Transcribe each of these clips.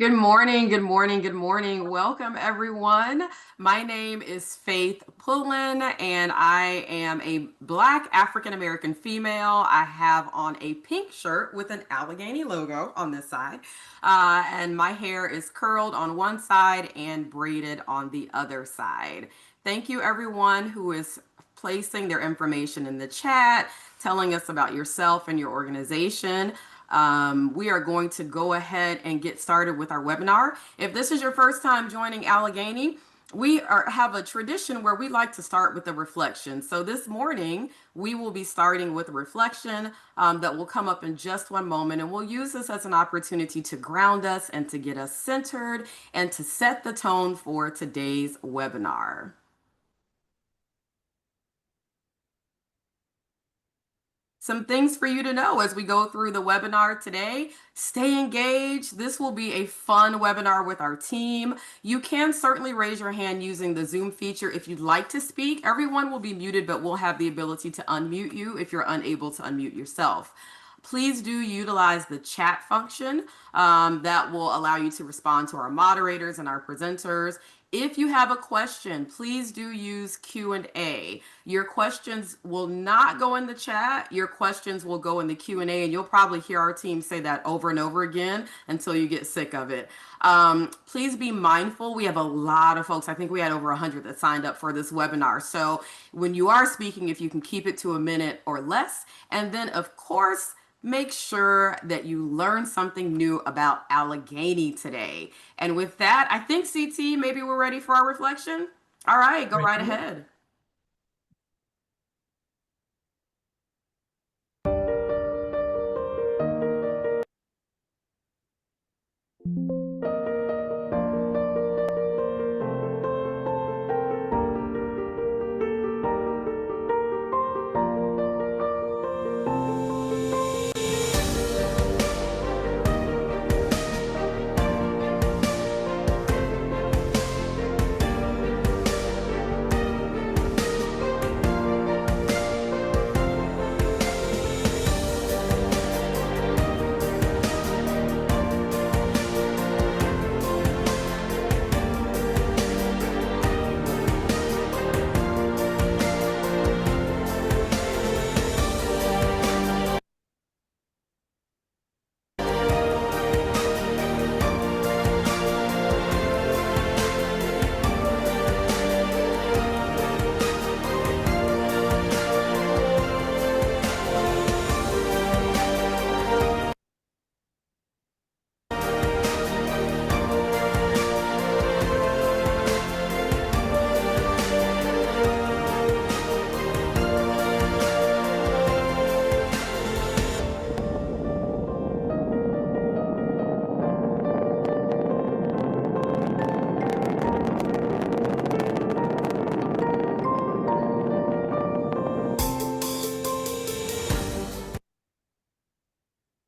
Good morning, good morning, good morning. Welcome, everyone. My name is Faith Pullen, and I am a Black African American female. I have on a pink shirt with an Allegany logo on this side, and my hair is curled on one side and braided on the other side. Thank you, everyone who is placing their information in the chat, telling us about yourself and your organization. We are going to go ahead and get started with our webinar. If this is your first time joining Allegany, have a tradition where we like to start with a reflection. So this morning, we will be starting with a reflection that will come up in just one moment. And we'll use this as an opportunity to ground us and to get us centered and to set the tone for today's webinar. Some things for you to know as we go through the webinar today. Stay engaged. This will be a fun webinar with our team. You can certainly raise your hand using the Zoom feature if you'd like to speak. Everyone will be muted, but we'll have the ability to unmute you if you're unable to unmute yourself. Please do utilize the chat function that will allow you to respond to our moderators and our presenters. If you have a question, please do use Q&A. Your questions will not go in the chat. Your questions will go in the Q&A, and you'll probably hear our team say that over and over again until you get sick of it. Please be mindful. We have a lot of folks. I think we had over 100 that signed up for this webinar. So when you are speaking, if you can keep it to a minute or less, and then of course, make sure that you learn something new about Allegany today. And with that, I think CT, maybe we're ready for our reflection. All right, go right ahead.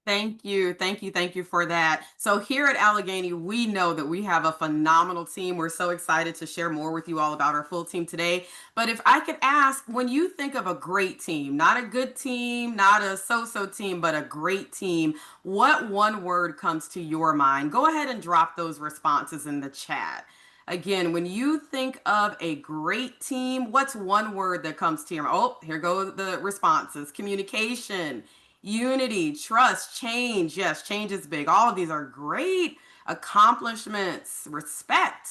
Thank you. Thank you. Thank you for that. So here at Allegany, we know that we have a phenomenal team. We're so excited to share more with you all about our full team today. But if I could ask, when you think of a great team, not a good team, not a so-so team, but a great team, what one word comes to your mind? Go ahead and drop those responses in the chat. Again, when you think of a great team, what's one word that comes to your mind? Oh, here go the responses. Communication, unity, trust, change. Yes, change is big. All of these are great accomplishments. Respect,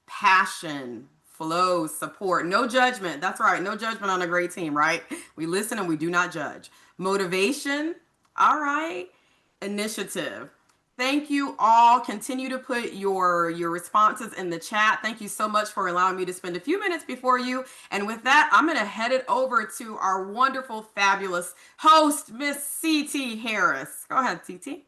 passion, flow, support, no judgment. That's right. No judgment on a great team, right? We listen and we do not judge. Motivation. All right. Initiative. Thank you all. Continue to put your responses in the chat. Thank you so much for allowing me to spend a few minutes before you. And with that, I'm going to head it over to our wonderful, fabulous host, Miss CT Harris. Go ahead, CT.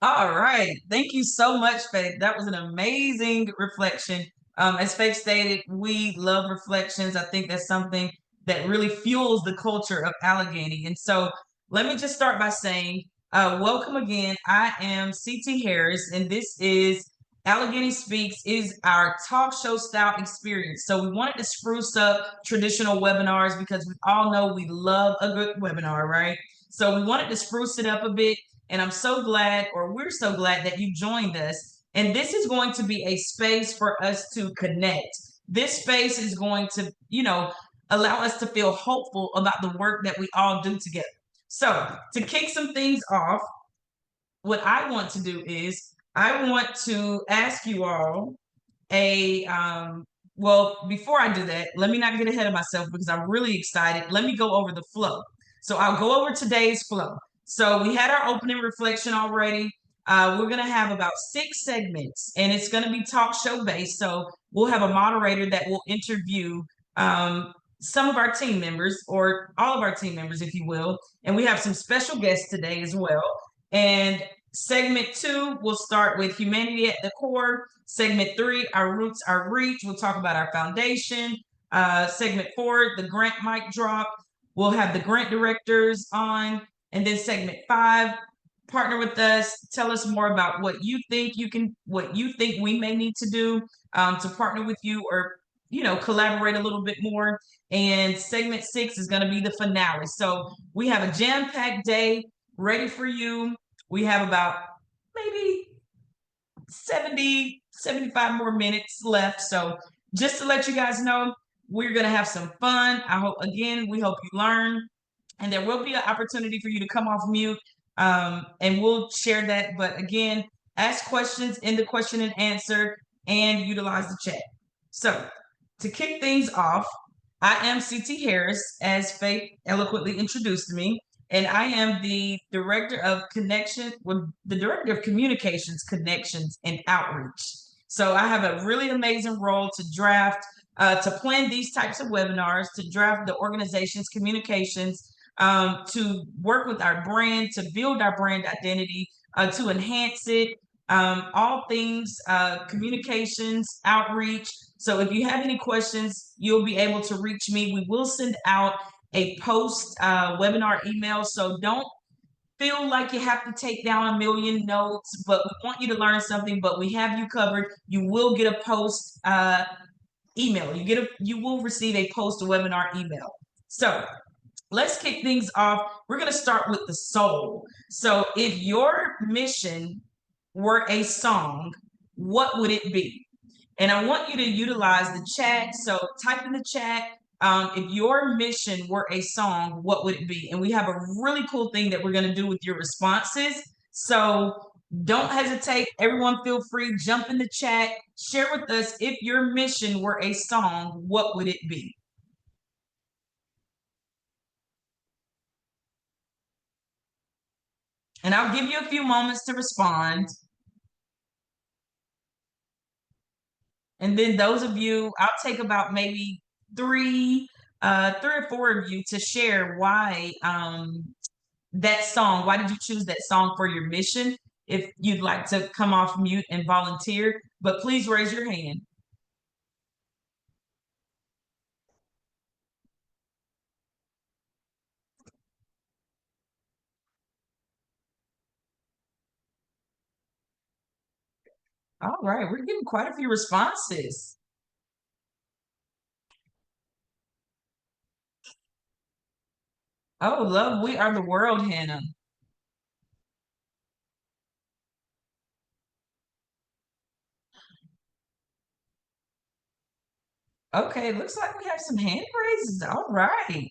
All right. Thank you so much, Faith. That was an amazing reflection. As Faith stated, we love reflections. I think that's something that really fuels the culture of Allegany. And so let me just start by saying, welcome again. I am CT Harris, and this is Allegany Speaks is our talk show style experience. So we wanted to spruce up traditional webinars because we all know we love a good webinar, right? So we wanted to spruce it up a bit. And I'm so glad, or we're so glad that you joined us. And this is going to be a space for us to connect. This space is going to, allow us to feel hopeful about the work that we all do together. So, to kick some things off, what I want to do is I want to ask you all a well, before I do that, let me not get ahead of myself because I'm really excited. Let me go over the flow. So I'll go over today's flow. So we had our opening reflection already. We're going to have about 6 segments, and it's going to be talk show based. So we'll have a moderator that will interview um, some of our team members, or all of our team members, if you will. And we have some special guests today as well. And segment 2 will start with humanity at the core. Segment 3, our roots, our reach. We'll talk about our foundation. Segment 4, the grant mic drop. We'll have the grant directors on. And then segment 5, partner with us. Tell us more about what you think we may need to do to partner with you, or collaborate a little bit more. And segment 6 is going to be the finale. So we have a jam-packed day ready for you. We have about maybe 70, 75 more minutes left. So just to let you guys know, we're going to have some fun. We hope you learn. And there will be an opportunity for you to come off mute, and we'll share that. But again, ask questions in the question and answer and utilize the chat. So to kick things off, I am CT Harris, as Faith eloquently introduced me, and I am the director of the director of communications, connections, and outreach. So I have a really amazing role to draft, to plan these types of webinars, to draft the organization's communications, to work with our brand, to build our brand identity, to enhance it, all things communications, outreach. So if you have any questions, you'll be able to reach me. We will send out a post webinar email. So don't feel like you have to take down a million notes, but we want you to learn something, but we have you covered. You will get a post email. You will receive a post webinar email. So let's kick things off. We're going to start with the soul. So if your mission were a song, what would it be? And I want you to utilize the chat. So type in the chat, if your mission were a song, what would it be? And we have a really cool thing that we're going to do with your responses. So don't hesitate. Everyone feel free, jump in the chat, share with us, if your mission were a song, what would it be? And I'll give you a few moments to respond. And then those of you, I'll take about maybe three or four of you to share why that song, why did you choose that song for your mission? If you'd like to come off mute and volunteer, but please raise your hand. All right, we're getting quite a few responses. Oh, love, we are the world, Hannah. Okay, looks like we have some hand raises. All right.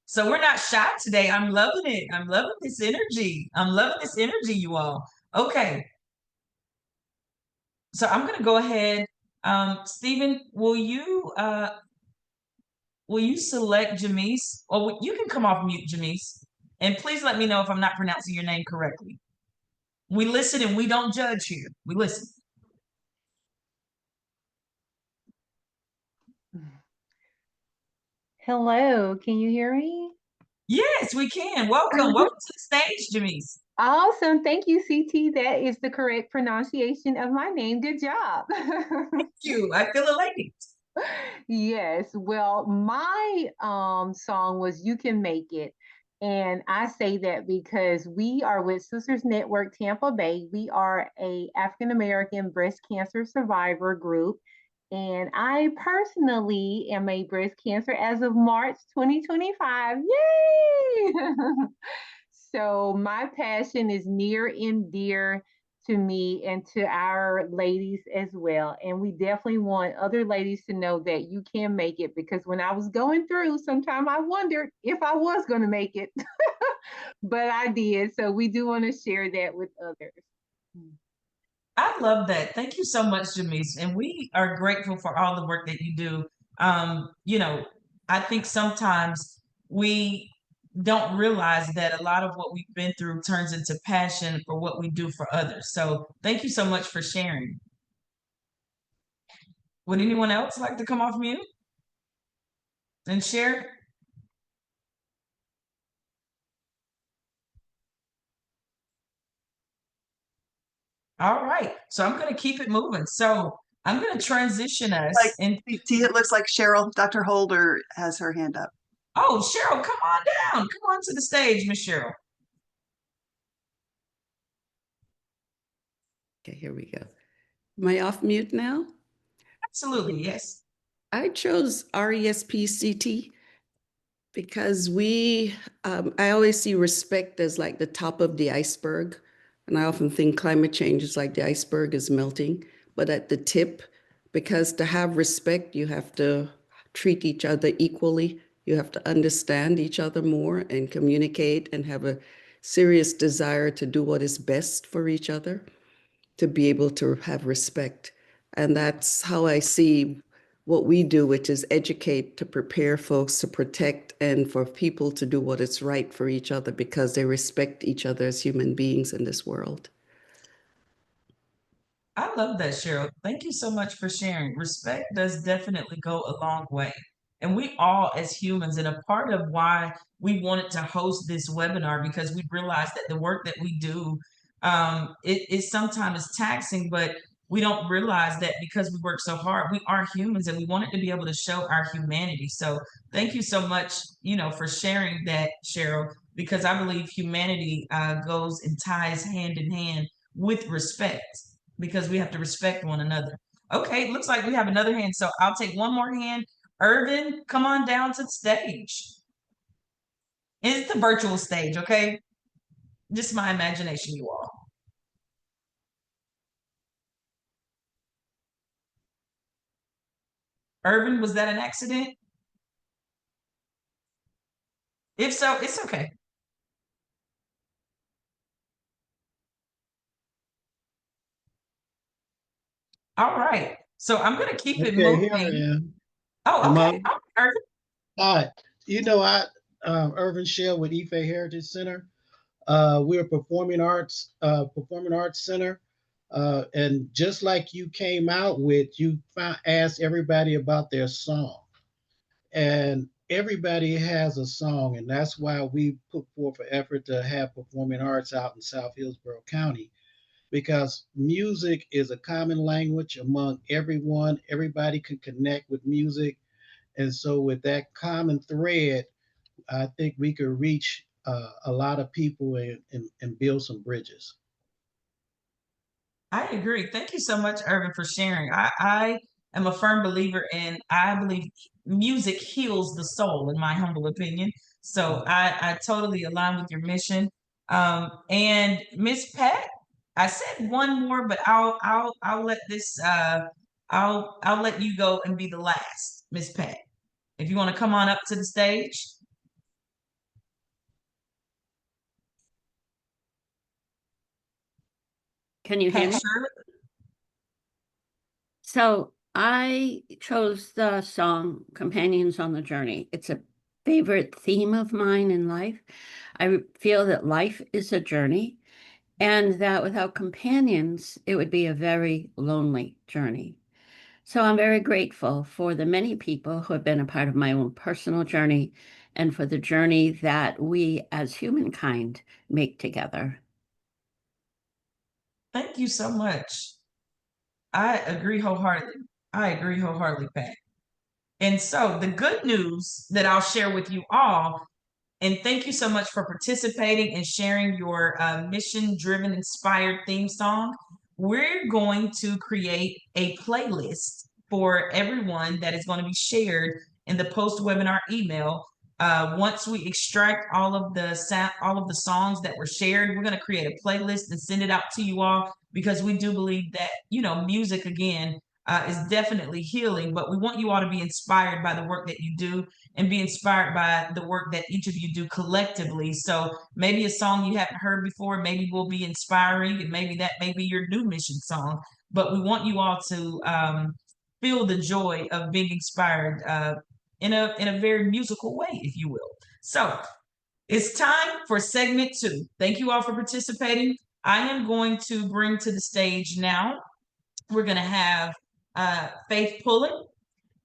So we're not shy today. I'm loving it. I'm loving this energy. I'm loving this energy, you all. Okay. So I'm gonna go ahead. Stephen, will you select Jamise? Or you can come off mute, Jamise. And please let me know if I'm not pronouncing your name correctly. We listen and we don't judge here. We listen. Hello, can you hear me? Yes, we can. Welcome. Welcome to the stage, Jamise. Awesome. Thank you, CT. That is the correct pronunciation of my name. Good job. Thank you. I feel elated. Yes. Well, my song was You Can Make It. And I say that because we are with Sisters Network Tampa Bay. We are a African American breast cancer survivor group. And I personally am a breast cancer as of March 2025. Yay! So my passion is near and dear to me and to our ladies as well. And we definitely want other ladies to know that you can make it, because when I was going through, sometimes I wondered if I was going to make it, but I did. So we do want to share that with others. I love that. Thank you so much, Janice. And we are grateful for all the work that you do. You know, I think sometimes we don't realize that a lot of what we've been through turns into passion for what we do for others. So thank you so much for sharing. Would anyone else like to come off mute and share? All right. So I'm going to keep it moving. So I'm going to transition us Like, in. it looks like Cheryl, Dr. Holder has her hand up. Oh, Cheryl, come on down. Come on to the stage, Miss Cheryl. Okay, here we go. Am I off mute now? Absolutely, yes. I chose RESPCT because I always see respect as like the top of the iceberg. And I often think climate change is like the iceberg is melting, but at the tip, because to have respect, you have to treat each other equally. You have to understand each other more and communicate and have a serious desire to do what is best for each other, to be able to have respect. And that's how I see what we do, which is educate to prepare folks to protect and for people to do what is right for each other because they respect each other as human beings in this world. I love that, Cheryl. Thank you so much for sharing. Respect does definitely go a long way. And we all, as humans, and a part of why we wanted to host this webinar, because we realized that the work that we do, it is sometimes taxing, but we don't realize that because we work so hard, we are humans and we wanted to be able to show our humanity. So thank you so much, for sharing that, Cheryl, because I believe humanity goes and ties hand in hand with respect, because we have to respect one another. Okay, looks like we have another hand. So I'll take one more hand. Irvin, come on down to the stage. It's the virtual stage, okay? Just my imagination, you all. Irvin, was that an accident? If so, it's okay. All right. So I'm going to keep it Okay, here I moving. am. Oh, Am I? okay. All right, Irvin. Hi. Irvin Shell with Ife Heritage Center. We're a performing arts center. And just like you came out with, asked everybody about their song. And everybody has a song, and that's why we put forth an effort to have performing arts out in South Hillsborough County, because music is a common language among everyone. Everybody can connect with music. And so, with that common thread, I think we could reach a lot of people and build some bridges. I agree. Thank you so much, Irvin, for sharing. I am a firm believer in, I believe music heals the soul, in my humble opinion. So I totally align with your mission. And Miss Pat, I said one more, but I'll let this I'll let you go and be the last, Miss Pat. If you want to come on up to the stage. Can you hear Pat me? Shirley. So I chose the song Companions on the Journey. It's a favorite theme of mine in life. I feel that life is a journey and that without companions, it would be a very lonely journey. So I'm very grateful for the many people who have been a part of my own personal journey and for the journey that we as humankind make together. Thank you so much. I agree wholeheartedly. I agree wholeheartedly, Pat. And so the good news that I'll share with you all, and thank you so much for participating and sharing your mission driven, inspired theme song. We're going to create a playlist for everyone that is going to be shared in the post webinar email. Once we extract all of the songs that were shared, we're going to create a playlist and send it out to you all, because we do believe that, music again is definitely healing, but we want you all to be inspired by the work that you do and be inspired by the work that each of you do collectively. So maybe a song you haven't heard before, maybe will be inspiring, and maybe that may be your new mission song. But we want you all to feel the joy of being inspired in a very musical way, if you will. So it's time for segment 2. Thank you all for participating. I am going to bring to the stage now. We're going to have Faith Pullen,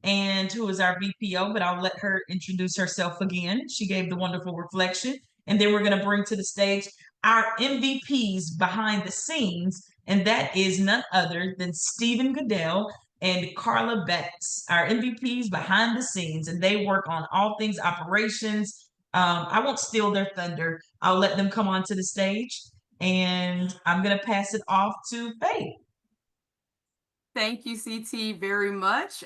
and who is our BPO, but I'll let her introduce herself again. She gave the wonderful reflection. And then we're going to bring to the stage our MVPs behind the scenes, and that is none other than Stephen Goodell and Carla Betts, our MVPs behind the scenes, and they work on all things operations. I won't steal their thunder. I'll let them come onto the stage, and I'm going to pass it off to Faith. Thank you, CT, very much.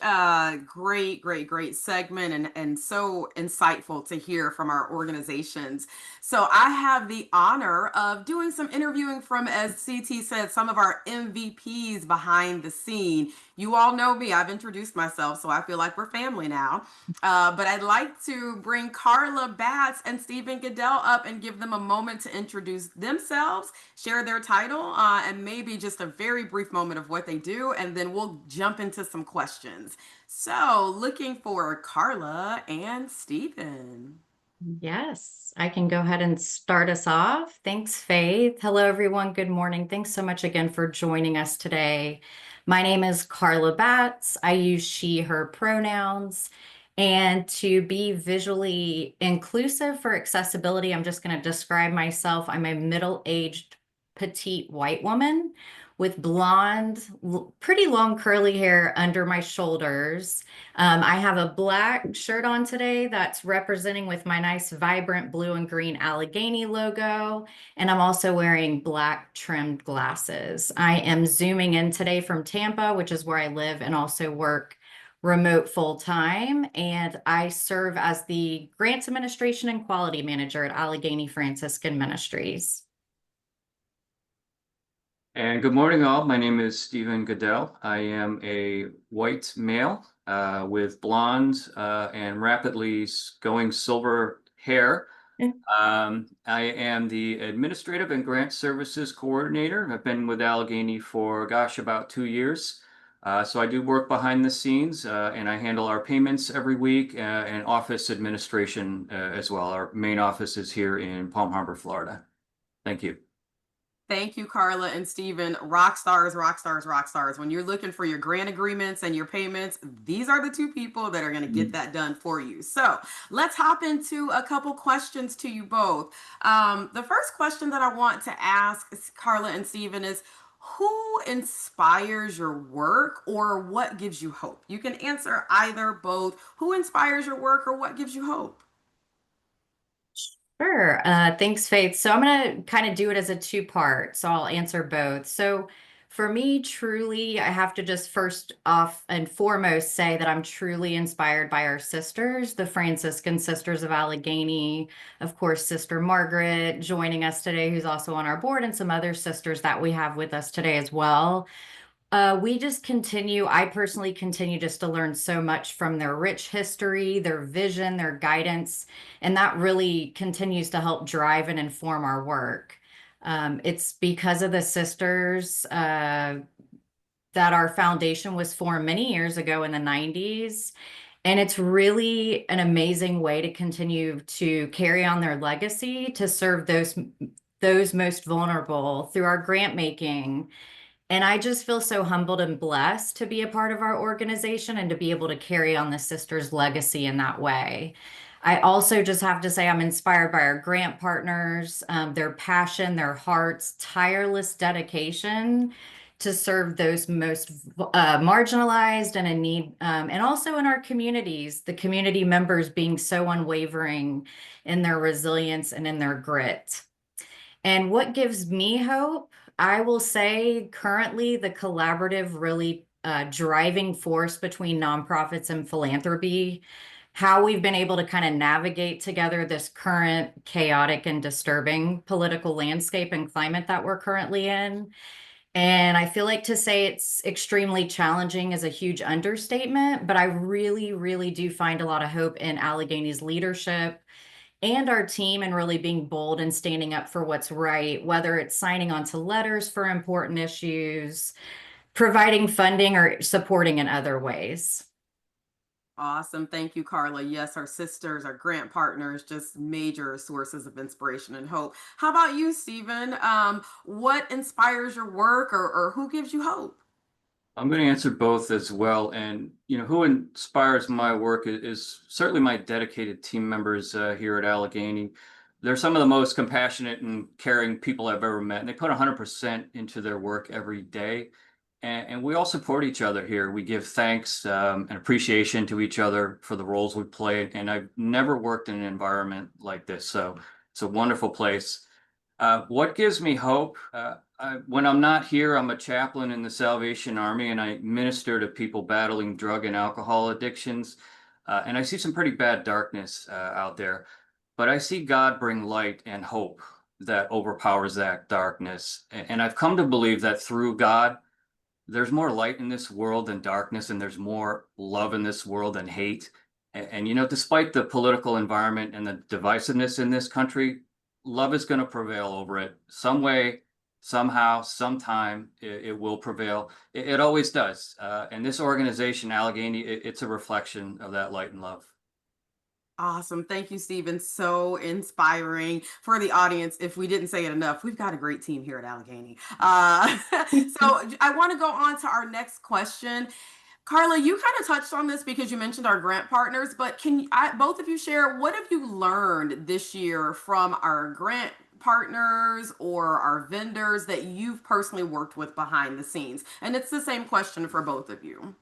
Great segment, and so insightful to hear from our organizations. So I have the honor of doing some interviewing from, as CT said, some of our MVPs behind the scene. You all know me. I've introduced myself, so I feel like we're family now. But I'd like to bring Carla Batts and Stephen Goodell up and give them a moment to introduce themselves, share their title, and maybe just a very brief moment of what they do, and then we'll jump into some questions. So, looking for Carla and Stephen. Yes, I can go ahead and start us off. Thanks, Faith. Hello, everyone. Good morning. Thanks so much again for joining us today. My name is Carla Batts. I use she, her pronouns. And to be visually inclusive for accessibility, I'm just going to describe myself. I'm a middle-aged, petite white woman with blonde, pretty long curly hair under my shoulders. I have a black shirt on today that's representing with my nice vibrant blue and green Allegany logo. And I'm also wearing black trimmed glasses. I am zooming in today from Tampa, which is where I live and also work remote full time. And I serve as the Grants Administration and Quality Manager at Allegany Franciscan Ministries. And good morning, all. My name is Stephen Goodell. I am a white male with blonde and rapidly going silver hair. I am the Administrative and Grant Services Coordinator. I've been with Allegany for, about 2 years. So I do work behind the scenes and I handle our payments every week and office administration as well. Our main office is here in Palm Harbor, Florida. Thank you. Thank you, Carla and Stephen. Rock stars, rock stars, rock stars. When you're looking for your grant agreements and your payments, these are the two people that are going to get that done for you. So let's hop into a couple questions to you both. The first question that I want to ask Carla and Stephen is, who inspires your work or what gives you hope? You can answer either, both. Who inspires your work or what gives you hope? Sure. Thanks, Faith. So I'm going to kind of do it as a two-part. So I'll answer both. So for me, truly, I have to just first off and foremost say that I'm truly inspired by our sisters, the Franciscan Sisters of Allegany, of course, Sister Margaret joining us today, who's also on our board, and some other sisters that we have with us today as well. We just continue, I personally continue just to learn so much from their rich history, their vision, their guidance, and that really continues to help drive and inform our work. It's because of the sisters that our foundation was formed many years ago in the 90s. And it's really an amazing way to continue to carry on their legacy to serve those most vulnerable through our grant making. And I just feel so humbled and blessed to be a part of our organization and to be able to carry on the sisters' legacy in that way. I also just have to say I'm inspired by our grant partners, their passion, their hearts, tireless dedication to serve those most marginalized and in need, and also in our communities, the community members being so unwavering in their resilience and in their grit. And what gives me hope? I will say currently the collaborative really driving force between nonprofits and philanthropy, how we've been able to kind of navigate together this current chaotic and disturbing political landscape and climate that we're currently in. And I feel like to say it's extremely challenging is a huge understatement, but I really, really do find a lot of hope in Allegany's leadership and our team and really being bold and standing up for what's right, whether it's signing on to letters for important issues, providing funding, or supporting in other ways. Awesome. Thank you, Carla. Yes, our sisters, our grant partners, just major sources of inspiration and hope. How about you, Stephen? What inspires your work, or who gives you hope? I'm going to answer both as well. And, who inspires my work is certainly my dedicated team members here at Allegheny. They're some of the most compassionate and caring people I've ever met. And they put 100% into their work every day. And we all support each other here. We give thanks and appreciation to each other for the roles we play. And I've never worked in an environment like this. So it's a wonderful place. What gives me hope? When I'm not here, I'm a chaplain in the Salvation Army, and I minister to people battling drug and alcohol addictions. And I see some pretty bad darkness out there, but I see God bring light and hope that overpowers that darkness. And I've come to believe that through God, there's more light in this world than darkness, and there's more love in this world than hate. And despite the political environment and the divisiveness in this country, love is going to prevail over it. Some way, somehow, sometime, it will prevail. It always does. And this organization, Allegheny, it's a reflection of that light and love. Awesome. Thank you, Stephen. So inspiring for the audience. If we didn't say it enough, we've got a great team here at Allegheny. So I want to go on to our next question. Carla, you kind of touched on this because you mentioned our grant partners, but both of you share, what have you learned this year from our grant partners or our vendors that you've personally worked with behind the scenes? And it's the same question for both of you.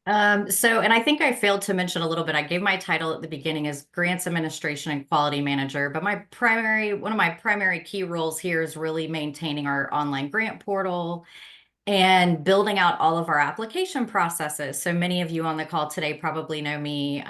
And I think I failed to mention a little bit. I gave my title at the beginning as Grants Administration and Quality Manager, but one of my primary key roles here is really maintaining our online grant portal and building out all of our application processes. So many of you on the call today probably know me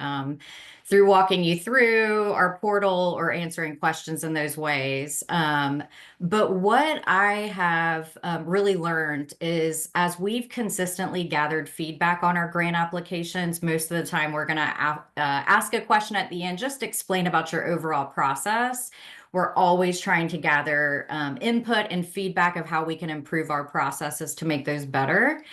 through walking you through our portal or answering questions in those ways. But what I have really learned is as we've consistently gathered feedback on our grant applications, most of the time we're going to ask a question at the end, just explain about your overall process. We're always trying to gather input and feedback of how we can improve our processes to make those better.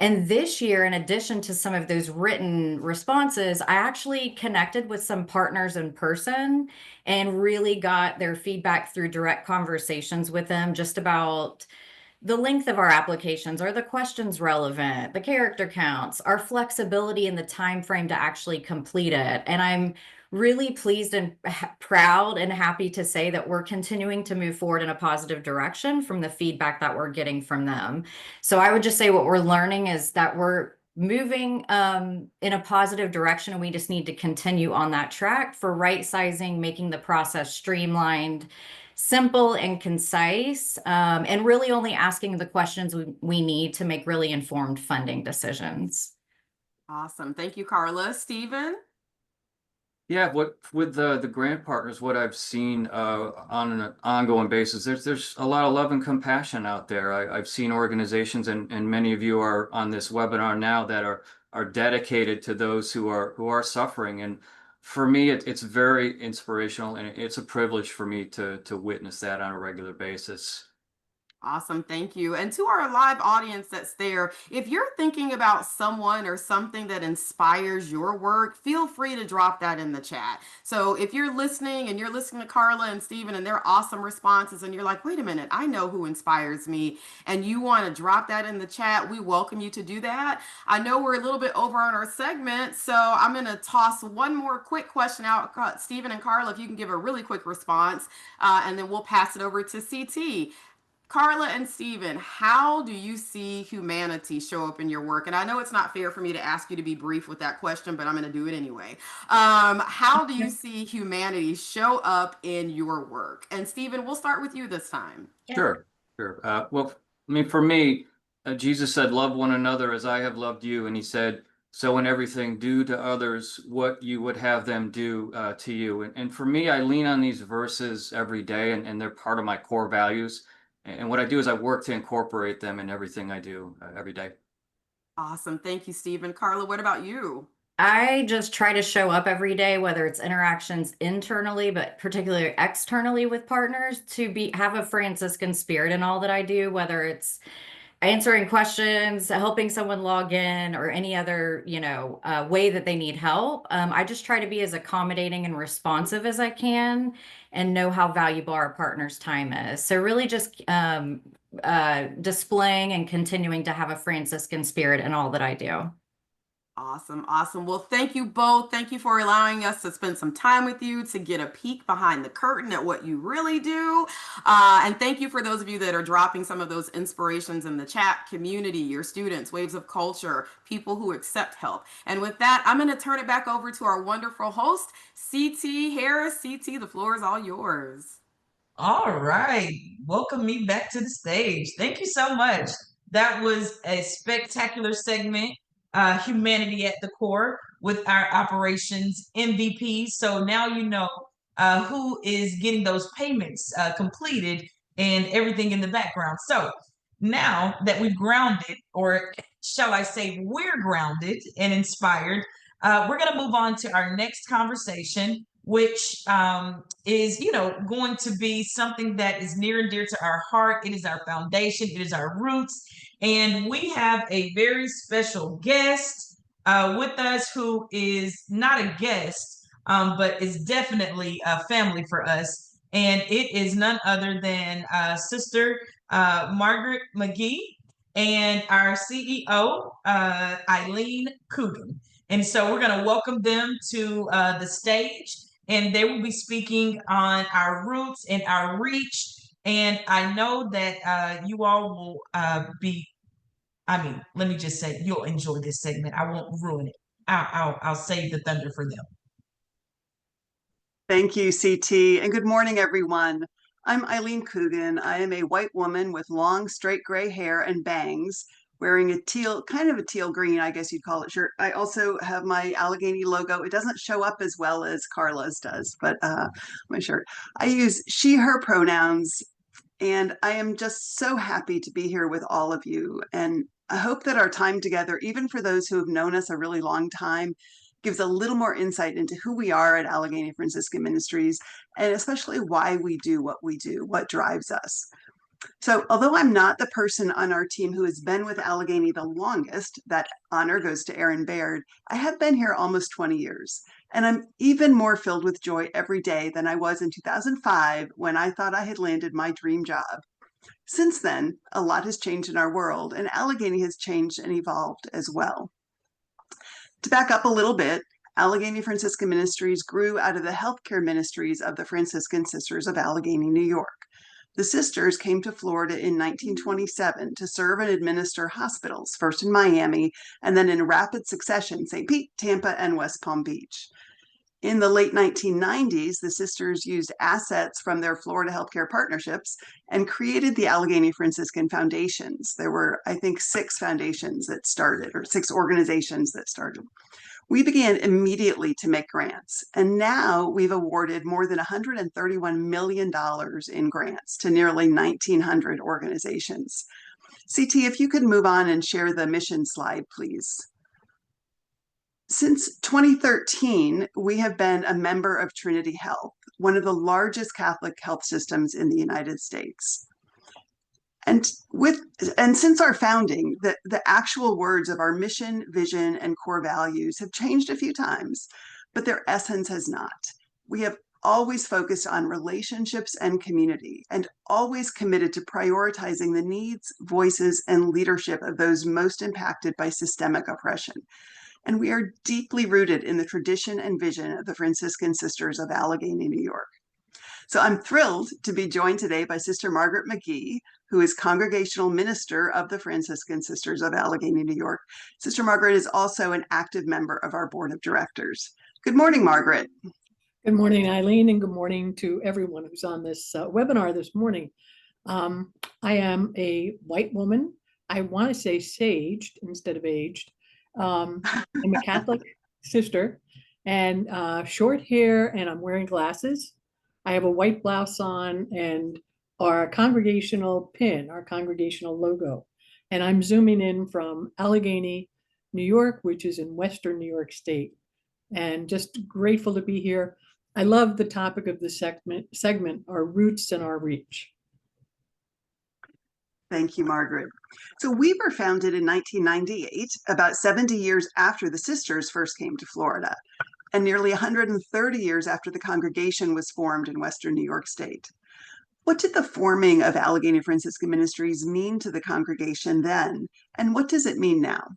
And this year, in addition to some of those written responses, I actually connected with some partners in person and really got their feedback through direct conversations with them just about the length of our applications. Are the questions relevant? The character counts, our flexibility in the time frame to actually complete it. And I'm really pleased and proud and happy to say that we're continuing to move forward in a positive direction from the feedback that we're getting from them. So I would just say what we're learning is that we're moving in a positive direction, and we just need to continue on that track for right sizing, making the process streamlined, simple and concise, and really only asking the questions we need to make really informed funding decisions. Awesome. Thank you, Carla. Stephen? Yeah, with the grant partners, what I've seen on an ongoing basis, there's a lot of love and compassion out there. I've seen organizations, and many of you are on this webinar now, that are dedicated to those who are suffering. And for me, it's very inspirational, and it's a privilege for me to witness that on a regular basis. Awesome. Thank you. And to our live audience that's there, if you're thinking about someone or something that inspires your work, feel free to drop that in the chat. So if you're listening and you're listening to Carla and Stephen and their awesome responses, and you're like, wait a minute, I know who inspires me, and you want to drop that in the chat, we welcome you to do that. I know we're a little bit over on our segment, so I'm going to toss one more quick question out. Stephen and Carla, if you can give a really quick response, and then we'll pass it over to CT. Carla and Stephen, how do you see humanity show up in your work? And I know it's not fair for me to ask you to be brief with that question, but I'm going to do it anyway. How do you see humanity show up in your work? And Stephen, we'll start with you this time. Sure. Well, I mean, for me, Jesus said, love one another as I have loved you. And he said, so in everything, do to others what you would have them do to you. And for me, I lean on these verses every day, and they're part of my core values. And what I do is I work to incorporate them in everything I do every day. Awesome. Thank you, Stephen. Carla, what about you? I just try to show up every day, whether it's interactions internally, but particularly externally with partners, to have a Franciscan spirit in all that I do, whether it's answering questions, helping someone log in, or any other, way that they need help. I just try to be as accommodating and responsive as I can and know how valuable our partner's time is. So really just displaying and continuing to have a Franciscan spirit in all that I do. Awesome. Awesome. Well, thank you both. Thank you for allowing us to spend some time with you to get a peek behind the curtain at what you really do. And thank you for those of you that are dropping some of those inspirations in the chat community, your students, Waves of Culture, people who accept help. And with that, I'm going to turn it back over to our wonderful host, CT Harris. CT, the floor is all yours. All right. Welcome me back to the stage. Thank you so much. That was a spectacular segment, Humanity at the Core, with our operations MVP. So now you know who is getting those payments completed and everything in the background. So now that we've grounded, or shall I say, we're grounded and inspired, we're going to move on to our next conversation, which is, going to be something that is near and dear to our heart. It is our foundation. It is our roots. And we have a very special guest with us who is not a guest, but is definitely a family for us. And it is none other than Sister Margaret McGee and our CEO, Eileen Coogan. And so we're going to welcome them to the stage, and they will be speaking on our roots and our reach. And I know that you all will let me just say, you'll enjoy this segment. I won't ruin it. I'll save the thunder for them. Thank you, CT, and good morning, everyone. I'm Eileen Coogan. I am a white woman with long, straight gray hair and bangs, wearing a teal, kind of a teal green, I guess you'd call it, shirt. I also have my Allegany logo. It doesn't show up as well as Carla's does, but my shirt. I use she, her pronouns, and I am just so happy to be here with all of you. And I hope that our time together, even for those who have known us a really long time, gives a little more insight into who we are at Allegany Franciscan Ministries, and especially why we do, what drives us. So although I'm not the person on our team who has been with Allegany the longest, that honor goes to Aaron Baird, I have been here almost 20 years. And I'm even more filled with joy every day than I was in 2005 when I thought I had landed my dream job. Since then, a lot has changed in our world, and Allegany has changed and evolved as well. To back up a little bit, Allegany Franciscan Ministries grew out of the healthcare ministries of the Franciscan Sisters of Allegany, New York. The sisters came to Florida in 1927 to serve and administer hospitals, first in Miami, and then in rapid succession, St. Pete, Tampa, and West Palm Beach. In the late 1990s, the sisters used assets from their Florida healthcare partnerships and created the Allegany Franciscan Foundations. There were, I think, 6 foundations that started, or 6 organizations that started. We began immediately to make grants, and now we've awarded more than $131 million in grants to nearly 1,900 organizations. CT, if you could move on and share the mission slide, please. Since 2013, we have been a member of Trinity Health, one of the largest Catholic health systems in the United States. And since our founding, the actual words of our mission, vision, and core values have changed a few times, but their essence has not. We have always focused on relationships and community, and always committed to prioritizing the needs, voices, and leadership of those most impacted by systemic oppression. And we are deeply rooted in the tradition and vision of the Franciscan Sisters of Allegany, New York. So I'm thrilled to be joined today by Sister Margaret McGee, who is Congregational Minister of the Franciscan Sisters of Allegany, New York. Sister Margaret is also an active member of our board of directors. Good morning, Margaret. Good morning, Eileen, and good morning to everyone who's on this webinar this morning. I am a white woman. I want to say saged instead of aged. I'm a Catholic sister, and short hair, and I'm wearing glasses. I have a white blouse on, and our congregational pin, our congregational logo. And I'm zooming in from Allegany, New York, which is in Western New York State. And just grateful to be here. I love the topic of the segment, our roots and our reach. Thank you, Margaret. So we were founded in 1998, about 70 years after the sisters first came to Florida, and nearly 130 years after the congregation was formed in Western New York State. What did the forming of Allegany Franciscan Ministries mean to the congregation then, and what does it mean now?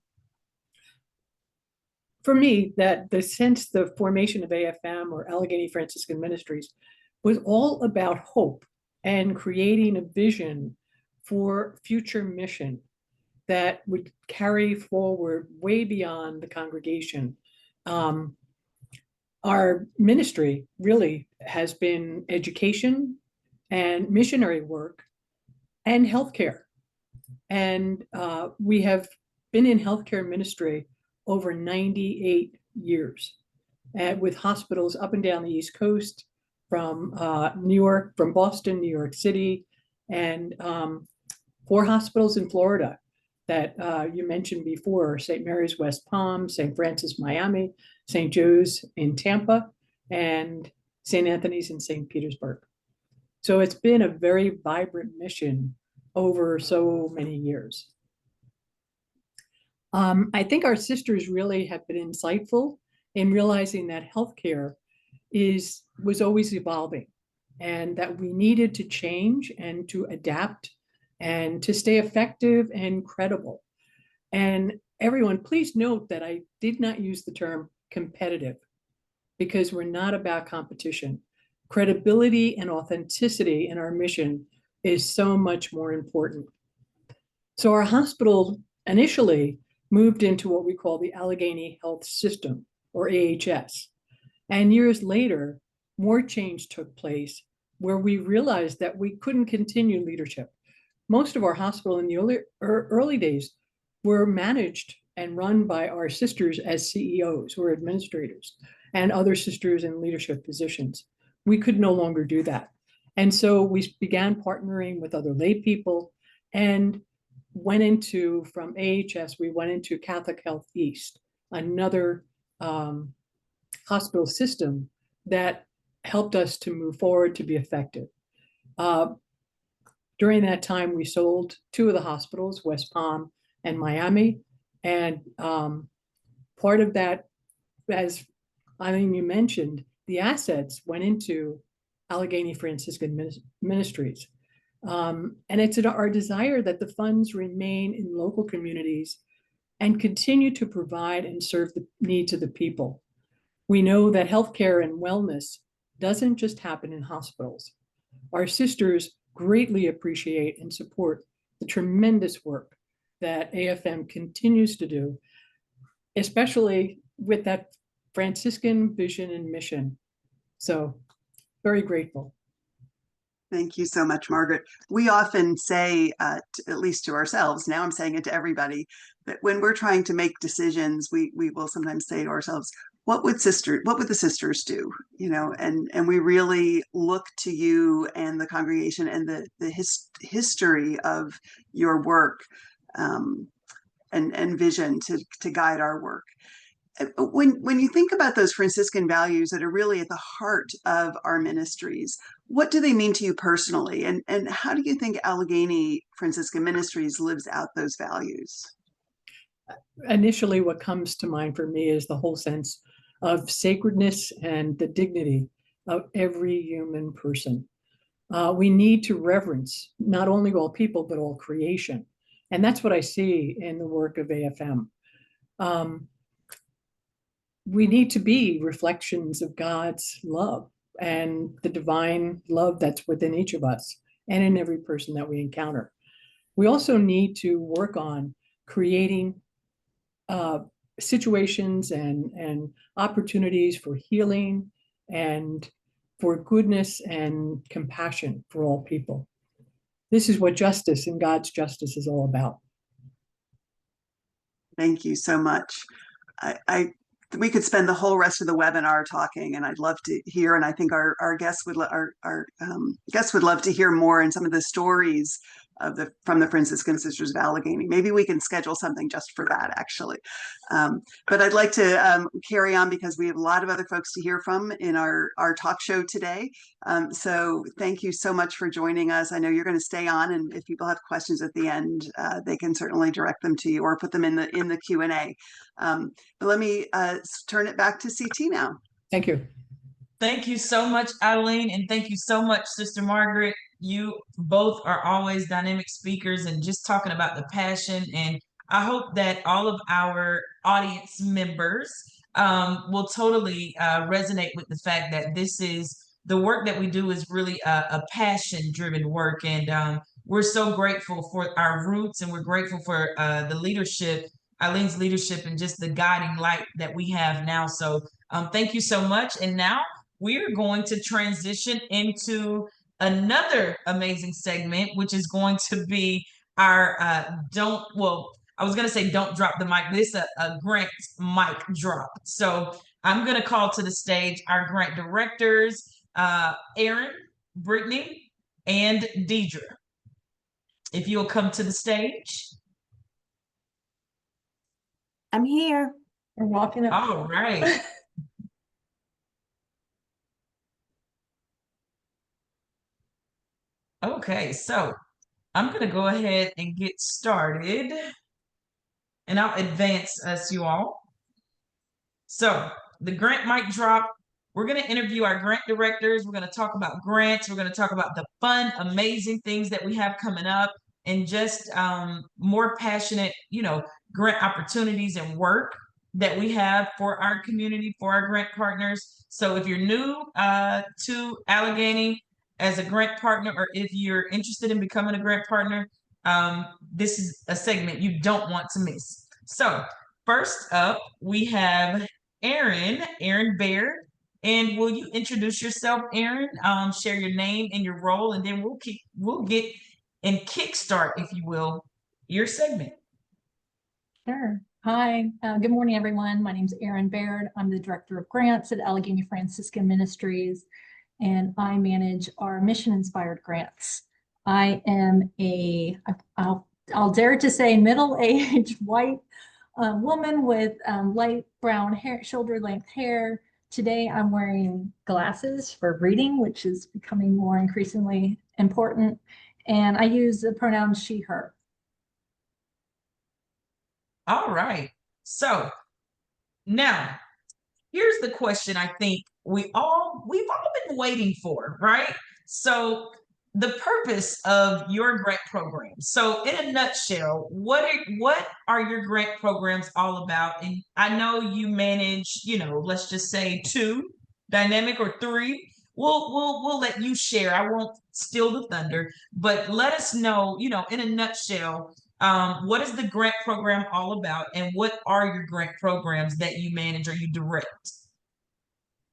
For me, the formation of AFM, or Allegany Franciscan Ministries, was all about hope and creating a vision for future mission that would carry forward way beyond the congregation. Our ministry really has been education and missionary work and healthcare. And we have been in healthcare ministry over 98 years, with hospitals up and down the East Coast, from New York, from Boston, New York City, and 4 hospitals in Florida that you mentioned before: St. Mary's West Palm, St. Francis Miami, St. Joe's in Tampa, and St. Anthony's in St. Petersburg. So it's been a very vibrant mission over so many years. I think our sisters really have been insightful in realizing that healthcare was always evolving, and that we needed to change and to adapt and to stay effective and credible. And everyone, please note that I did not use the term competitive, because we're not about competition. Credibility and authenticity in our mission is so much more important. So our hospital initially moved into what we call the Allegany Health System, or AHS. And years later, more change took place, where we realized that we couldn't continue leadership. Most of our hospital in the early days were managed and run by our sisters as CEOs or administrators, and other sisters in leadership positions. We could no longer do that. And so we began partnering with other lay people, and from AHS, we went into Catholic Health East, another hospital system that helped us to move forward to be effective. During that time, we sold 2 of the hospitals, West Palm and Miami. And part of that, as Eileen, you mentioned, the assets went into Allegany Franciscan Ministries. And it's our desire that the funds remain in local communities and continue to provide and serve the needs of the people. We know that healthcare and wellness doesn't just happen in hospitals. Our sisters greatly appreciate and support the tremendous work that AFM continues to do, especially with that Franciscan vision and mission. So, very grateful. Thank you so much, Margaret. We often say, at least to ourselves, now I'm saying it to everybody, that when we're trying to make decisions, we will sometimes say to ourselves, what would the sisters do? And we really look to you and the congregation and the history of your work and vision to guide our work. When you think about those Franciscan values that are really at the heart of our ministries, what do they mean to you personally? And how do you think Allegany Franciscan Ministries lives out those values? Initially, what comes to mind for me is the whole sense of sacredness and the dignity of every human person. We need to reverence not only all people, but all creation. And that's what I see in the work of AFM. We need to be reflections of God's love and the divine love that's within each of us and in every person that we encounter. We also need to work on creating situations and opportunities for healing and for goodness and compassion for all people. This is what justice and God's justice is all about. Thank you so much. I we could spend the whole rest of the webinar talking, and I'd love to hear, and I think our guests would guests would love to hear more in some of the stories of from the Franciscan Sisters of Allegheny. Maybe we can schedule something just for that, actually. But I'd like to carry on because we have a lot of other folks to hear from in our talk show today. So thank you so much for joining us. I know you're going to stay on, and if people have questions at the end, they can certainly direct them to you or put them in the Q&A. But let me turn it back to CT now. Thank you. Thank you so much, Adeline, and thank you so much, Sister Margaret. You both are always dynamic speakers and just talking about the passion. And I hope that all of our audience members will totally resonate with the fact that this is the work that we do is really a passion-driven work. And we're so grateful for our roots, and we're grateful for the leadership, Eileen's leadership, and just the guiding light that we have now. So thank you so much. And now we're going to transition into another amazing segment, which is going to be our don't drop the mic. This is a grant mic drop. So I'm going to call to the stage our grant directors, Erin, Brittany, and Deidre. If you'll come to the stage. I'm here. We're walking up. All right. Okay, so I'm going to go ahead and get started, and I'll advance us, you all. So the grant mic drop, we're going to interview our grant directors. We're going to talk about grants. We're going to talk about the fun, amazing things that we have coming up, and just more passionate, grant opportunities and work that we have for our community, for our grant partners. So if you're new to Alleghany as a grant partner, or if you're interested in becoming a grant partner, this is a segment you don't want to miss. So first up, we have Erin Baird. And will you introduce yourself, Erin? Share your name and your role, and then we'll get and kickstart, if you will, your segment. Sure. Hi, good morning, everyone. My name is Erin Baird. I'm the Director of Grants at Allegany Franciscan Ministries, and I manage our mission-inspired grants. I am I'll dare to say, middle-aged white woman with light brown hair, shoulder-length hair. Today, I'm wearing glasses for reading, which is becoming more increasingly important, and I use the pronoun she, her. All right. So now here's the question I think we've all been waiting for, right? So the purpose of your grant program. So in a nutshell, what are your grant programs all about? And I know you manage, let's just say 2 dynamic, or 3. We'll let you share. I won't steal the thunder, but let us know, in a nutshell, what is the grant program all about, and what are your grant programs that you manage or you direct?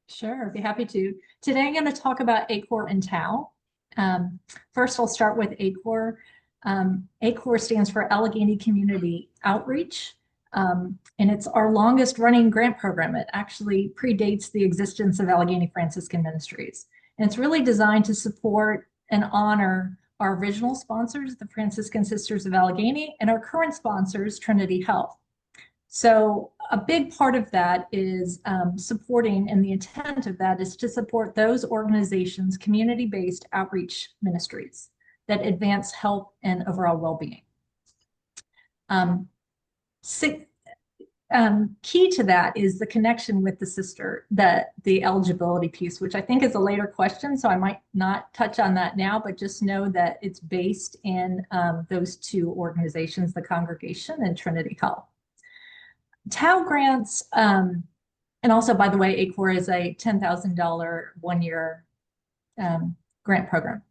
Sure, I'd be happy to. Today, I'm going to talk about ACOR and TAO. First, I'll start with ACOR. ACOR stands for Alleghany Community Outreach, and it's our longest running grant program. It actually predates the existence of Alleghany Franciscan Ministries. And it's really designed to support and honor our original sponsors, the Franciscan Sisters of Alleghany, and our current sponsors, Trinity Health. So a big part of that is supporting, and the intent of that is to support those organizations, community-based outreach ministries that advance health and overall well-being. Key to that is the connection with the sister, the eligibility piece, which I think is a later question, so I might not touch on that now, but just know that it's based in those 2 organizations, the congregation and Trinity Health. TAO grants, and also, by the way, ACOR is a $10,000 one-year grant program.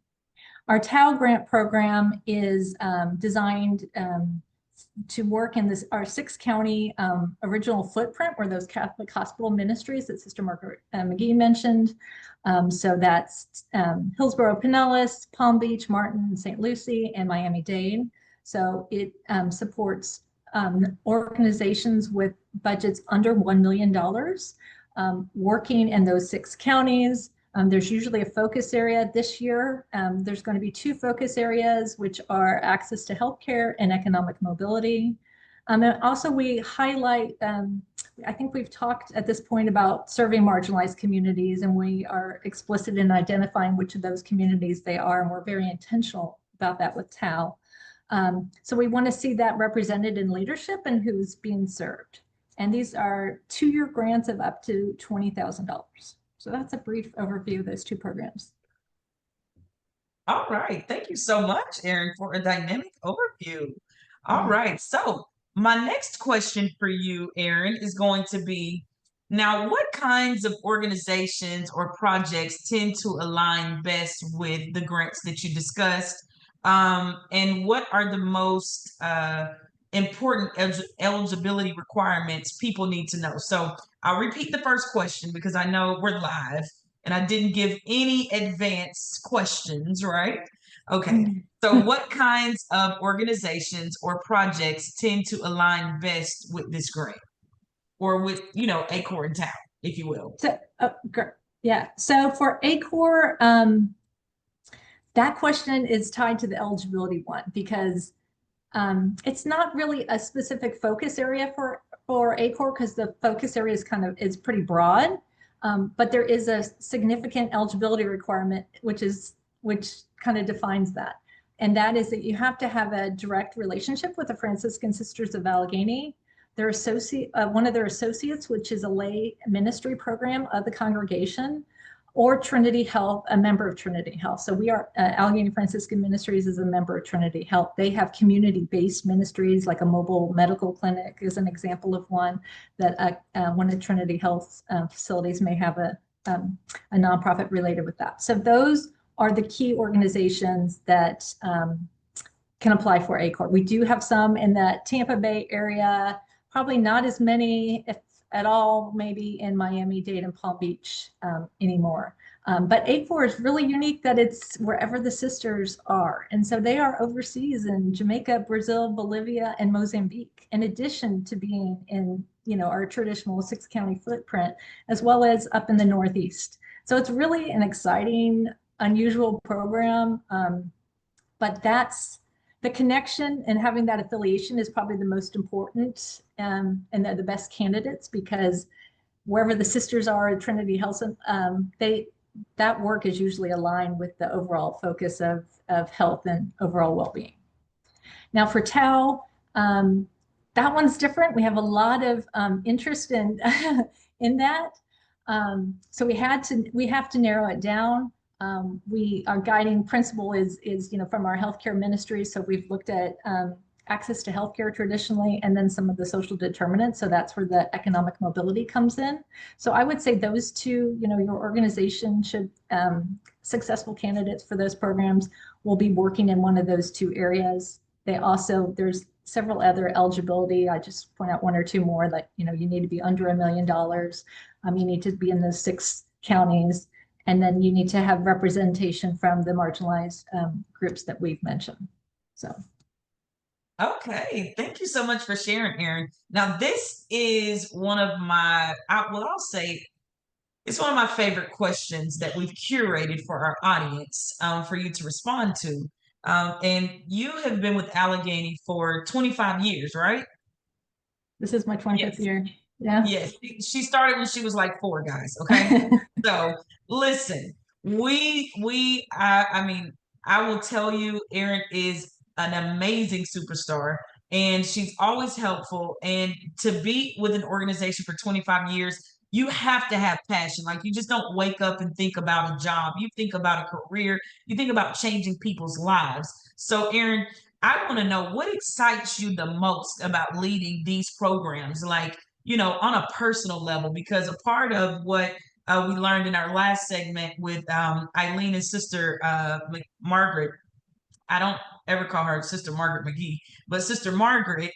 Our TAO grant program is designed to work in our 6-county original footprint, where those Catholic hospital ministries that Sister Margaret McGee mentioned. So that's Hillsborough, Pinellas, Palm Beach, Martin, St. Lucie, and Miami-Dade. So it supports organizations with budgets under $1 million working in those 6 counties. There's usually a focus area this year. There's going to be 2 focus areas, which are access to healthcare and economic mobility. And also we highlight, I think we've talked at this point about serving marginalized communities, and we are explicit in identifying which of those communities they are, and we're very intentional about that with TAL. So we want to see that represented in leadership and who's being served. And these are 2-year grants of up to $20,000. So that's a brief overview of those 2 programs. All right. Thank you so much, Erin, for a dynamic overview. All right. So my next question for you, Erin, is going to be, now, what kinds of organizations or projects tend to align best with the grants that you discussed? And what are the most important eligibility requirements people need to know? So I'll repeat the first question because I know we're live and I didn't give any advanced questions, right? Okay. So what kinds of organizations or projects tend to align best with this grant or with, ACOR and TAL, if you will? So, yeah. So for ACOR, that question is tied to the eligibility one because it's not really a specific focus area for ACOR because the focus area is pretty broad. But there is a significant eligibility requirement, which kind of defines that. And that is that you have to have a direct relationship with the Franciscan Sisters of Allegany. Their one of their associates, which is a lay ministry program of the congregation, or Trinity Health, a member of Trinity Health. So we are, Allegany Franciscan Ministries is a member of Trinity Health. They have community-based ministries, like a mobile medical clinic is an example of one, that one of Trinity Health's facilities may have a nonprofit related with that. So those are the key organizations that can apply for ACOR. We do have some in the Tampa Bay area, probably not as many, if at all, maybe in Miami-Dade and Palm Beach anymore. But ACOR is really unique that it's wherever the sisters are. And so they are overseas in Jamaica, Brazil, Bolivia, and Mozambique, in addition to being in our traditional 6-county footprint, as well as up in the Northeast. So it's really an exciting, unusual program. But that's the connection, and having that affiliation is probably the most important, and they're the best candidates because wherever the sisters are at Trinity Health, that work is usually aligned with the overall focus of health and overall well-being. Now for TAL, that one's different. We have a lot of interest in that. So we have to narrow it down. Our guiding principle is from our healthcare ministry. So we've looked at access to healthcare traditionally, and then some of the social determinants. So that's where the economic mobility comes in. So I would say those 2, your organization should, successful candidates for those programs will be working in one of those 2 areas. There's several other eligibility. I just point out 1 or 2 more, like, you need to be under $1 million. You need to be in those 6 counties. And then you need to have representation from the marginalized groups that we've mentioned. So. Okay, thank you so much for sharing, Erin. Now, this is one of my, I'll say, it's one of my favorite questions that we've curated for our audience for you to respond to. And you have been with Allegany for 25 years, right? This is my 25th Yes. year. Yeah. Yes, she started when she was like 4, guys. Okay, so listen, I mean, I will tell you, Erin is an amazing superstar, and she's always helpful. And to be with an organization for 25 years, you have to have passion. Like, you just don't wake up and think about a job. You think about a career. You think about changing people's lives. So, Erin, I want to know what excites you the most about leading these programs, like, on a personal level, because a part of what we learned in our last segment with Eileen and Sister Margaret, I don't ever call her Sister Margaret McGee, but Sister Margaret,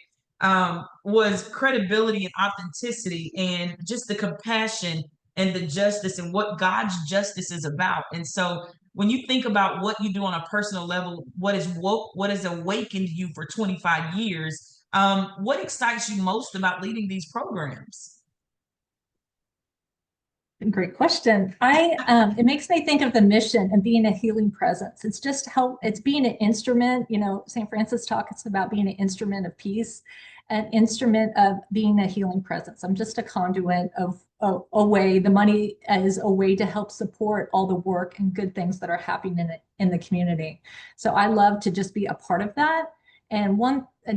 was credibility and authenticity and just the compassion and the justice and what God's justice is about. And so when you think about what you do on a personal level, what has awakened you for 25 years, What excites you most about leading these programs? Great question. It makes me think of the mission and being a healing presence. It's just how it's being an instrument. You know, St. Francis talks about being an instrument of peace, an instrument of being a healing presence. I'm just a conduit of a way. The money is a way to help support all the work and good things that are happening in the community. So I love to just be a part of that. And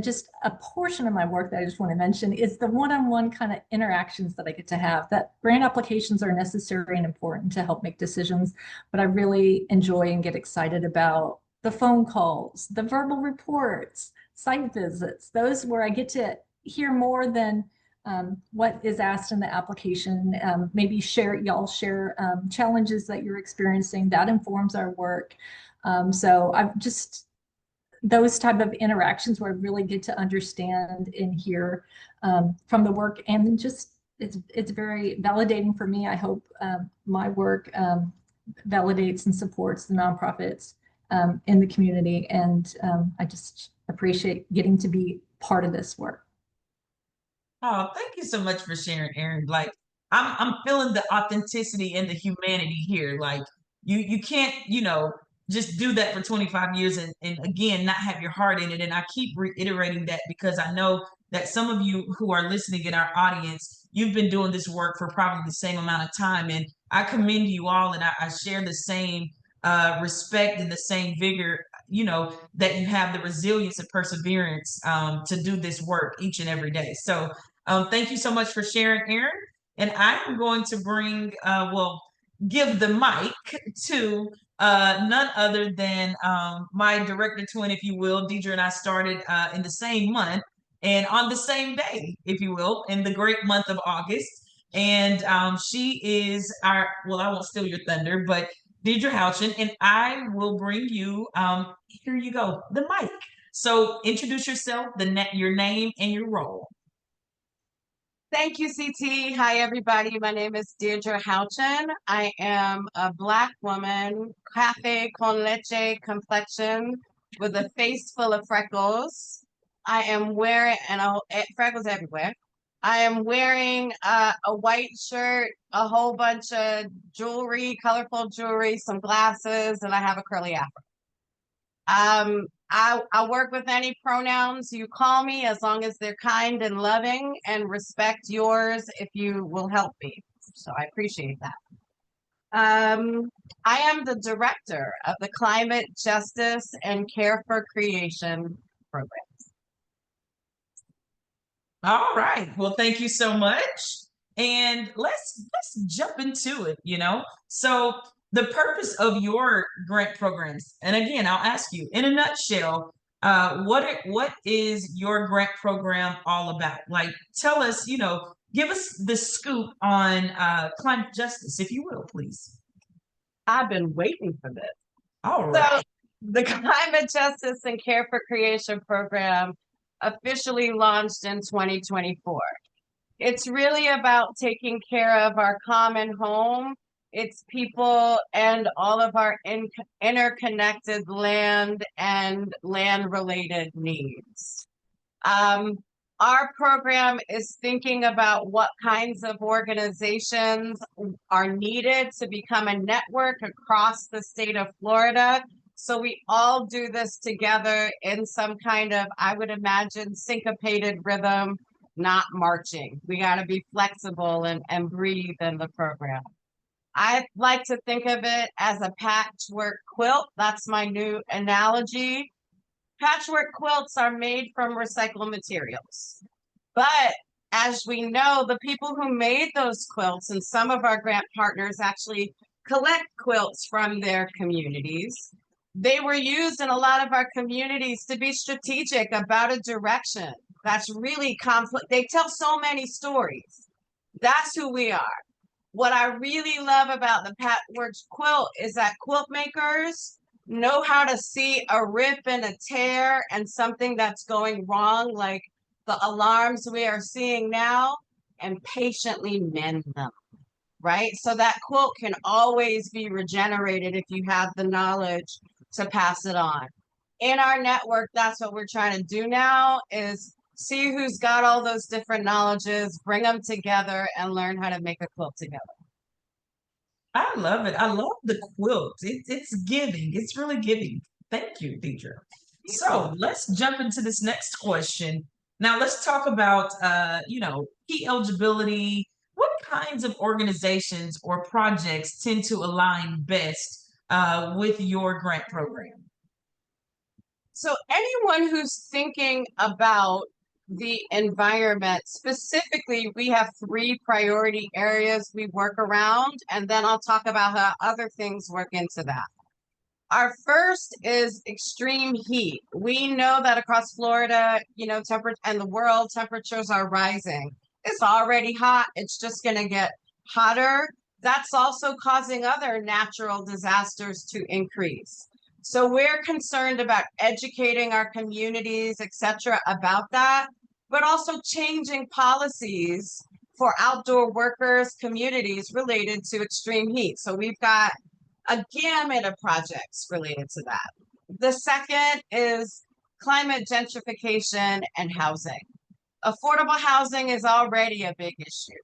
just a portion of my work that I just want to mention is the one-on-one kind of interactions that I get to have. That grant applications are necessary and important to help make decisions, but I really enjoy and get excited about the phone calls, the verbal reports, site visits, those where I get to hear more than what is asked in the application. Maybe y'all share challenges that you're experiencing. That informs our work. So I've just those type of interactions where I really get to understand and hear from the work, and just it's very validating for me. I hope my work validates and supports the nonprofits in the community, and I just appreciate getting to be part of this work. Oh, thank you so much for sharing, Erin. Like I'm feeling the authenticity and the humanity here. Like you can't, just do that for 25 years and again not have your heart in it. And I keep reiterating that because I know that some of you who are listening in our audience, you've been doing this work for probably the same amount of time. And I commend you all, and I share the same respect and the same vigor, that you have the resilience and perseverance to do this work each and every day. So thank you so much for sharing, Erin. And I'm going to give the mic to none other than my director twin, if you will. Deidre and I started in the same month and on the same day, if you will, in the great month of August. And she is I won't steal your thunder, but Deidre Houchin, and I will bring you, here you go, the mic. So introduce yourself, your name and your role. Thank you, CT. Hi, everybody. My name is Deirdre Houchin. I am a Black woman, cafe con leche complexion with a face full of freckles. I am wearing, freckles everywhere. I am wearing a white shirt, a whole bunch of jewelry, colorful jewelry, some glasses, and I have a curly afro. I work with any pronouns you call me, as long as they're kind and loving, and respect yours if you will help me. So I appreciate that. I am the director of the Climate Justice and Care for Creation program. All right. Well, thank you so much. And let's jump into it, So the purpose of your grant programs, and again, I'll ask you in a nutshell, what is your grant program all about? Like, tell us, give us the scoop on climate justice, if you will, please. I've been waiting for this. All right. So the Climate Justice and Care for Creation program officially launched in 2024. It's really about taking care of our common home, its people, and all of our interconnected land and land-related needs. Our program is thinking about what kinds of organizations are needed to become a network across the state of Florida. So we all do this together in some kind of, I would imagine, syncopated rhythm, not marching. We got to be flexible and breathe in the program. I like to think of it as a patchwork quilt. That's my new analogy. Patchwork quilts are made from recycled materials. But as we know, the people who made those quilts, and some of our grant partners actually collect quilts from their communities, they were used in a lot of our communities to be strategic about a direction that's really conflict. They tell so many stories. That's who we are. What I really love about the patchwork quilt is that quilt makers know how to see a rip and a tear and something that's going wrong, like the alarms we are seeing now, and patiently mend them, right? So that quilt can always be regenerated if you have the knowledge to pass it on. In our network, that's what we're trying to do now, is see who's got all those different knowledges, bring them together, and learn how to make a quilt together. I love it. I love the quilt. It's giving. It's really giving. Thank you, Deidre. So let's jump into this next question. Now let's talk about key eligibility. What kinds of organizations or projects tend to align best with your grant program? So anyone who's thinking about the environment, specifically, we have 3 priority areas we work around, and then I'll talk about how other things work into that. Our first is extreme heat. We know that across Florida, temperature and the world, temperatures are rising. It's already hot. It's just going to get hotter. That's also causing other natural disasters to increase. So we're concerned about educating our communities, etc., about that, but also changing policies for outdoor workers, communities related to extreme heat. So we've got a gamut of projects related to that. The second is climate gentrification and housing. Affordable housing is already a big issue.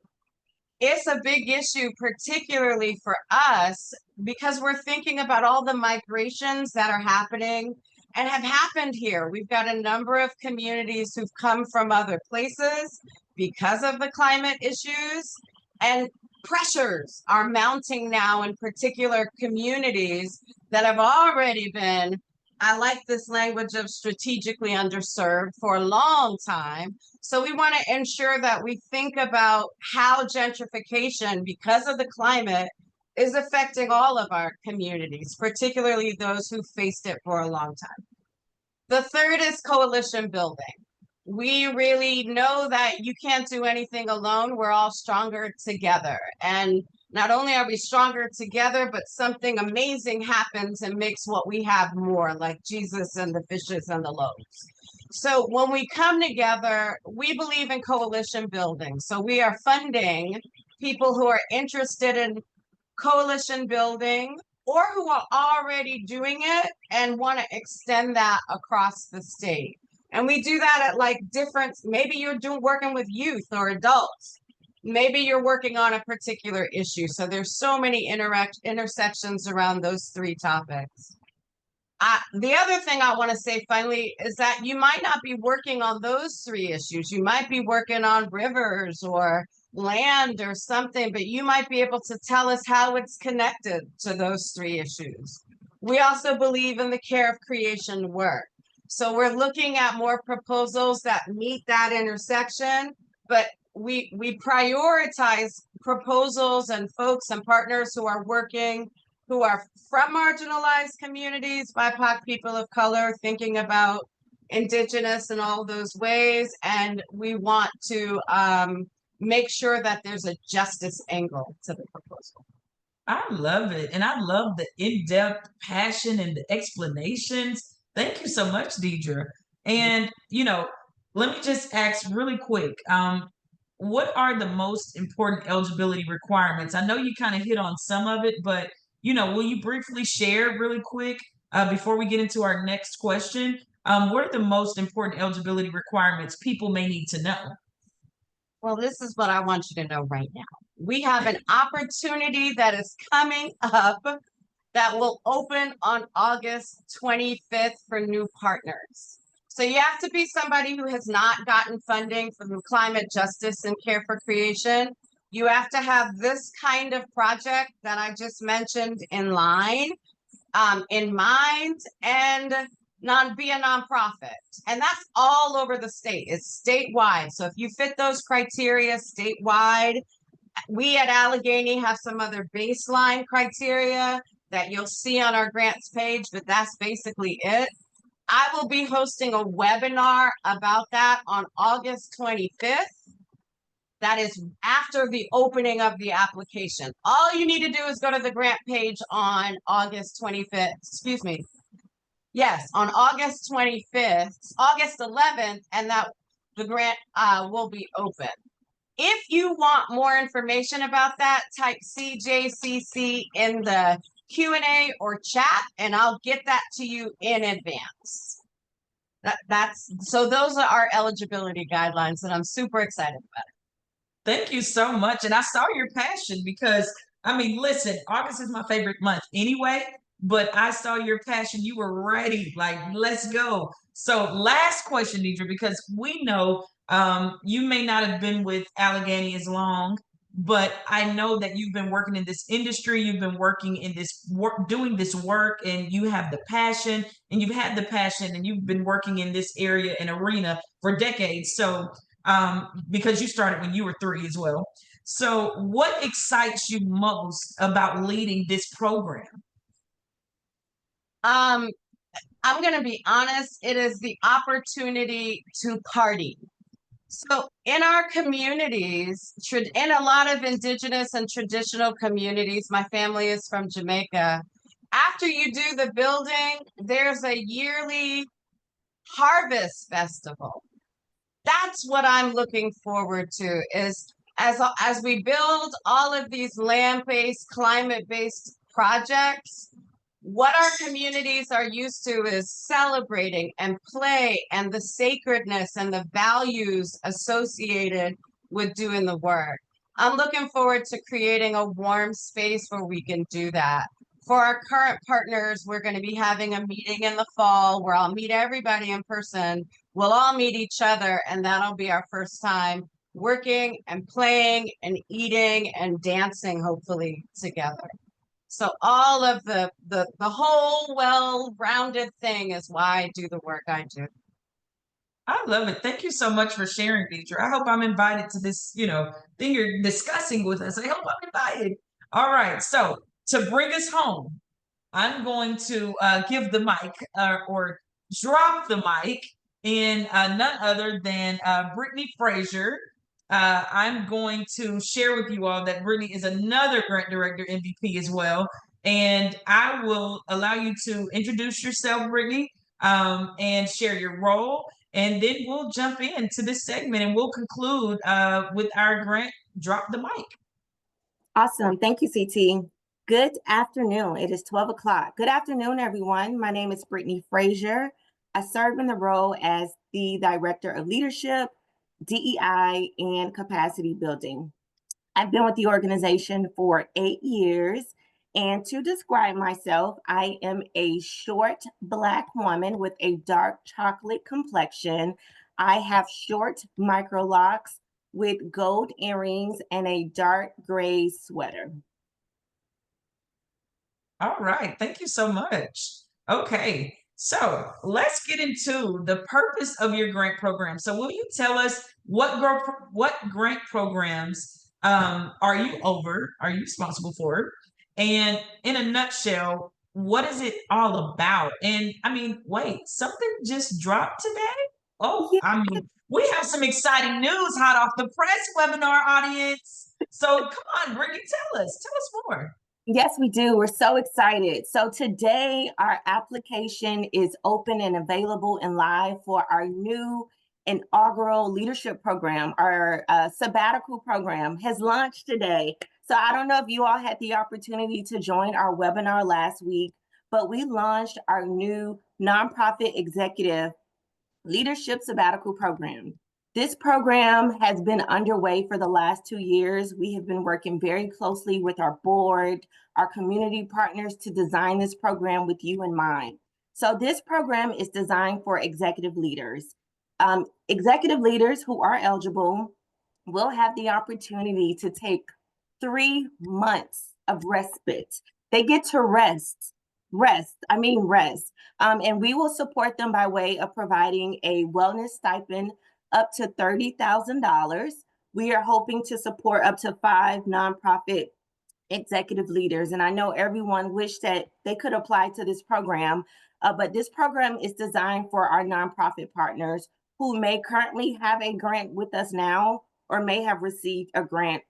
It's a big issue, particularly for us, because we're thinking about all the migrations that are happening and have happened here. We've got a number of communities who've come from other places because of the climate issues, and pressures are mounting now in particular communities that have already been, I like this language of strategically underserved for a long time. So we want to ensure that we think about how gentrification, because of the climate, is affecting all of our communities, particularly those who faced it for a long time. The third is coalition building. We really know that you can't do anything alone. We're all stronger together. And not only are we stronger together, but something amazing happens and makes what we have more, like Jesus and the fishes and the loaves. So when we come together, we believe in coalition building. So we are funding people who are interested in coalition building or who are already doing it and want to extend that across the state. And we do that at like different, maybe you're working with youth or adults. Maybe you're working on a particular issue. So there's so many intersections around those 3 topics. The other thing I want to say finally is that you might not be working on those 3 issues. You might be working on rivers or land or something, but you might be able to tell us how it's connected to those 3 issues. We also believe in the care of creation work. So we're looking at more proposals that meet that intersection, but we prioritize proposals and folks and partners who are working, who are from marginalized communities, BIPOC, people of color, thinking about Indigenous in all those ways. And we want to make sure that there's a justice angle to the proposal. I love it. And I love the in-depth passion and the explanations. Thank you so much, Deidre. And, let me just ask really quick. What are the most important eligibility requirements? I know you kind of hit on some of it, but, will you briefly share really quick before we get into our next question? What are the most important eligibility requirements people may need to know? Well, this is what I want you to know right now. We have an opportunity that is coming up that will open on August 25th for new partners. So you have to be somebody who has not gotten funding from climate justice and care for creation. You have to have this kind of project that I just mentioned in line, in mind, and be a nonprofit. And that's all over the state. It's statewide. So if you fit those criteria statewide, we at Allegany have some other baseline criteria that you'll see on our grants page, but that's basically it. I will be hosting a webinar about that on August 25th. That is after the opening of the application. All you need to do is go to the grant page on August 25th. Excuse me. Yes, on August 25th, August 11th, and the grant will be open. If you want more information about that, type CJCC in the Q&A or chat, and I'll get that to you in advance. So those are our eligibility guidelines, and I'm super excited about it. Thank you so much. And I saw your passion because, I mean, listen, August is my favorite month anyway, but I saw your passion. You were ready, like, let's go. So, last question, Deidre, because we know you may not have been with Allegheny as long, but I know that you've been working in this industry, you've been working in this work, doing this work, and you have the passion, and you've had the passion, and you've been working in this area and arena for decades. So, because you started when you were 3 as well. So, what excites you most about leading this program? I'm going to be honest, it is the opportunity to party. So in our communities, in a lot of indigenous and traditional communities, my family is from Jamaica. After you do the building, there's a yearly harvest festival. That's what I'm looking forward to, is as we build all of these land-based, climate-based projects, what our communities are used to is celebrating and play and the sacredness and the values associated with doing the work. I'm looking forward to creating a warm space where we can do that. For our current partners, we're going to be having a meeting in the fall where I'll meet everybody in person. We'll all meet each other, and that'll be our first time working and playing and eating and dancing, hopefully together. So all of the whole well-rounded thing is why I do the work I do. I love it. Thank you so much for sharing, Deidre. I hope I'm invited to this, thing you're discussing with us. I hope I'm invited. All right. So to bring us home, I'm going to give the mic or drop the mic in none other than Brittany Frazier. I'm going to share with you all that Brittany is another grant director MVP as well. And I will allow you to introduce yourself, Brittany, and share your role. And then we'll jump into this segment and we'll conclude with our grant Drop the Mic. Awesome. Thank you, CT. Good afternoon. It is 12 o'clock. Good afternoon, everyone. My name is Brittany Frazier. I serve in the role as the Director of Leadership, DEI, and Capacity Building. I've been with the organization for 8 years. And to describe myself, I am a short Black woman with a dark chocolate complexion. I have short micro locks with gold earrings and a dark gray sweater. All right. Thank you so much. Okay. So let's get into the purpose of your grant program. So will you tell us what grant programs are you responsible for? And in a nutshell, what is it all about? And I mean, wait, something just dropped today? Oh, Yeah. I mean, we have some exciting news hot off the press, webinar audience. So come on, Brittany, tell us more. Yes, we do. We're so excited. So today our application is open and available and live for our new inaugural leadership program. Our sabbatical program has launched today. So I don't know if you all had the opportunity to join our webinar last week, but we launched our new nonprofit executive leadership sabbatical program. This program has been underway for the last 2 years. We have been working very closely with our board, our community partners to design this program with you in mind. So this program is designed for executive leaders. Executive leaders who are eligible will have the opportunity to take 3 months of respite. They get to rest. And we will support them by way of providing a wellness stipend up to $30,000. We are hoping to support up to 5 nonprofit executive leaders. And I know everyone wished that they could apply to this program, but this program is designed for our nonprofit partners who may currently have a grant with us now or may have received a grant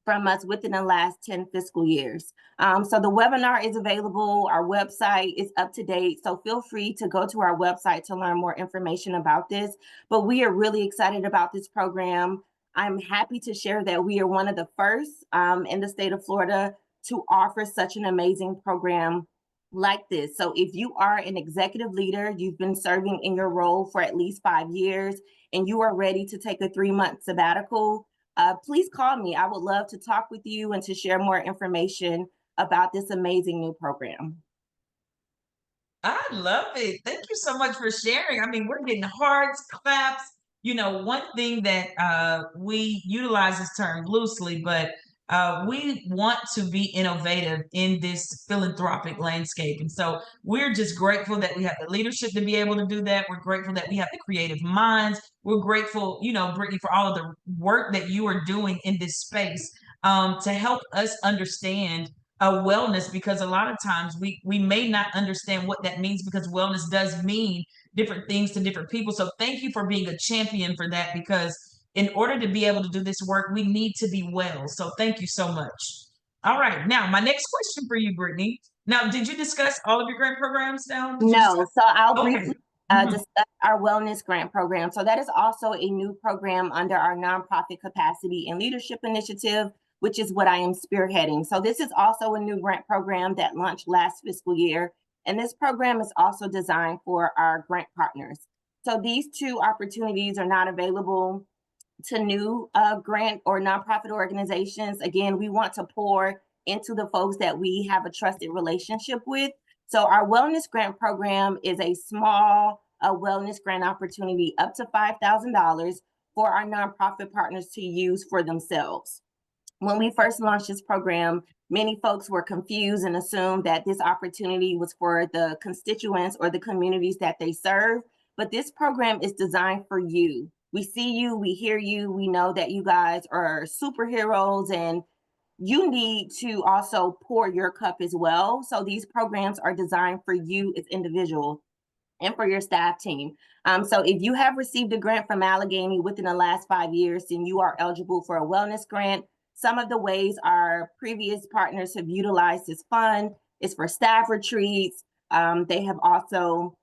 from us within the last 10 fiscal years. So the webinar is available. Our website is up to date. So feel free to go to our website to learn more information about this. But we are really excited about this program. I'm happy to share that we are one of the first in the state of Florida to offer such an amazing program like this. So if you are an executive leader, you've been serving in your role for at least 5 years, and you are ready to take a 3-month sabbatical, please call me. I would love to talk with you and to share more information about this amazing new program. I love it. Thank you so much for sharing. I mean, we're getting hearts, claps. You know, one thing that we utilize this term loosely, but we want to be innovative in this philanthropic landscape. And so we're just grateful that we have the leadership to be able to do that. We're grateful that we have the creative minds. We're grateful, you know, Brittany, for all of the work that you are doing in this space to help us understand wellness, because a lot of times we may not understand what that means, because wellness does mean different things to different people. So thank you for being a champion for that, because in order to be able to do this work, we need to be well. So thank you so much. All right, now my next question for you, Brittany. Now, did you discuss all of your grant programs now? No, so I'll Okay. briefly discuss our wellness grant program. So that is also a new program under our nonprofit capacity and leadership initiative, which is what I am spearheading. So this is also a new grant program that launched last fiscal year. And this program is also designed for our grant partners. So these two opportunities are not available to new grant or nonprofit organizations. Again, we want to pour into the folks that we have a trusted relationship with. So our wellness grant program is a small wellness grant opportunity up to $5,000 for our nonprofit partners to use for themselves. When we first launched this program, many folks were confused and assumed that this opportunity was for the constituents or the communities that they serve. But this program is designed for you. We see you, we hear you, we know that you guys are superheroes, and you need to also pour your cup as well. So these programs are designed for you as individuals and for your staff team. So if you have received a grant from Allegany within the last 5 years, then you are eligible for a wellness grant. Some of the ways our previous partners have utilized this fund is for staff retreats. They have also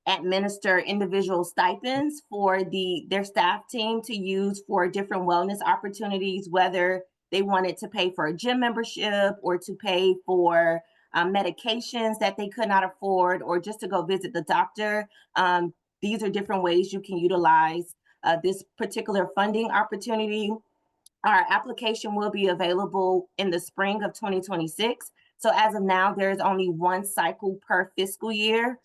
administer individual stipends for their staff team to use for different wellness opportunities, whether they wanted to pay for a gym membership or to pay for medications that they could not afford, or just to go visit the doctor. These are different ways you can utilize this particular funding opportunity. Our application will be available in the spring of 2026. So as of now, there is only one cycle per fiscal year.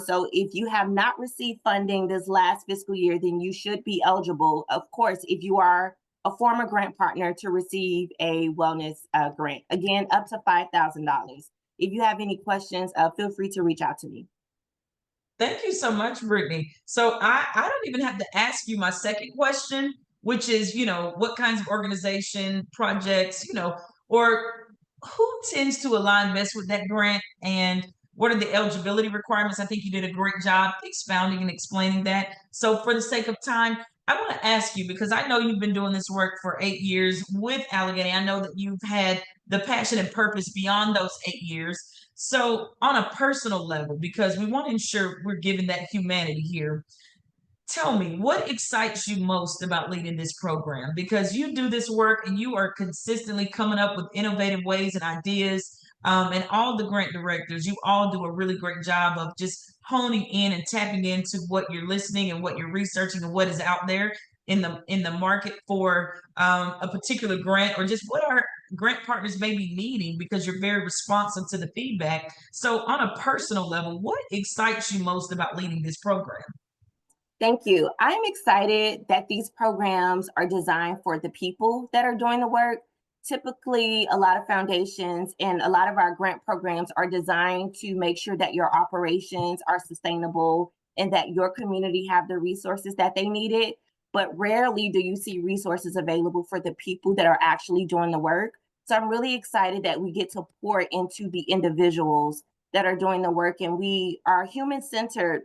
So if you have not received funding this last fiscal year, then you should be eligible, of course, if you are a former grant partner, to receive a wellness grant. Again, up to $5,000. If you have any questions, feel free to reach out to me. Thank you so much, Brittany. So I don't even have to ask you my second question, which is, you know, what kinds of organization projects, you know, or who tends to align best with that grant, and what are the eligibility requirements? I think you did a great job expounding and explaining that. So for the sake of time, I want to ask you, because I know you've been doing this work for 8 years with Allegany. I know that you've had the passion and purpose beyond those 8 years. So, on a personal level, because we want to ensure we're giving that humanity here, tell me, what excites you most about leading this program? Because you do this work and you are consistently coming up with innovative ways and ideas. And all the grant directors, you all do a really great job of just honing in and tapping into what you're listening and what you're researching and what is out there in the market for a particular grant, or just what our grant partners may be needing, because you're very responsive to the feedback. So on a personal level, what excites you most about leading this program? Thank you. I'm excited that these programs are designed for the people that are doing the work. Typically, a lot of foundations and a lot of our grant programs are designed to make sure that your operations are sustainable and that your community have the resources that they needed. But rarely do you see resources available for the people that are actually doing the work. So I'm really excited that we get to pour into the individuals that are doing the work, and we are human-centered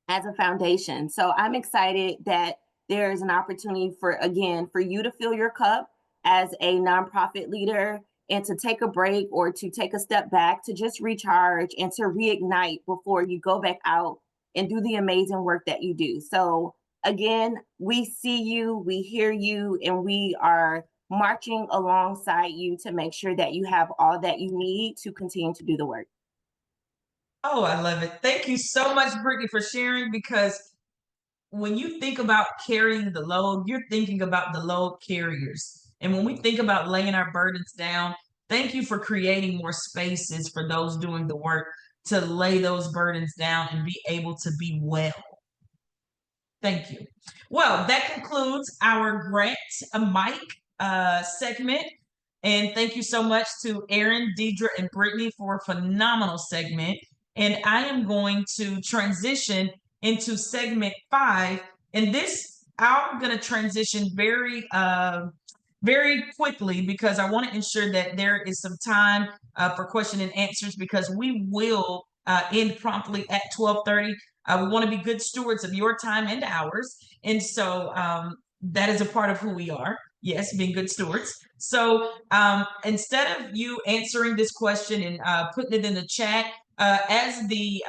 as a foundation. So I'm excited that there is an opportunity for, again, for you to fill your cup as a nonprofit leader, and to take a break or to take a step back to just recharge and to reignite before you go back out and do the amazing work that you do. So again, we see you, we hear you, and we are marching alongside you to make sure that you have all that you need to continue to do the work. Oh, I love it. Thank you so much, Brittany, for sharing, because when you think about carrying the load, you're thinking about the load carriers. And when we think about laying our burdens down, thank you for creating more spaces for those doing the work to lay those burdens down and be able to be well. Thank you. Well, that concludes our grant a mic segment. And thank you so much to Aaron, Deidre, and Brittany for a phenomenal segment. And I am going to transition into segment 5. And this, I'm going to transition very quickly, because I want to ensure that there is some time for question and answers, because we will end promptly at 12:30. We want to be good stewards of your time and ours. And so that is a part of who we are. Yes, being good stewards. So instead of you answering this question and putting it in the chat, as the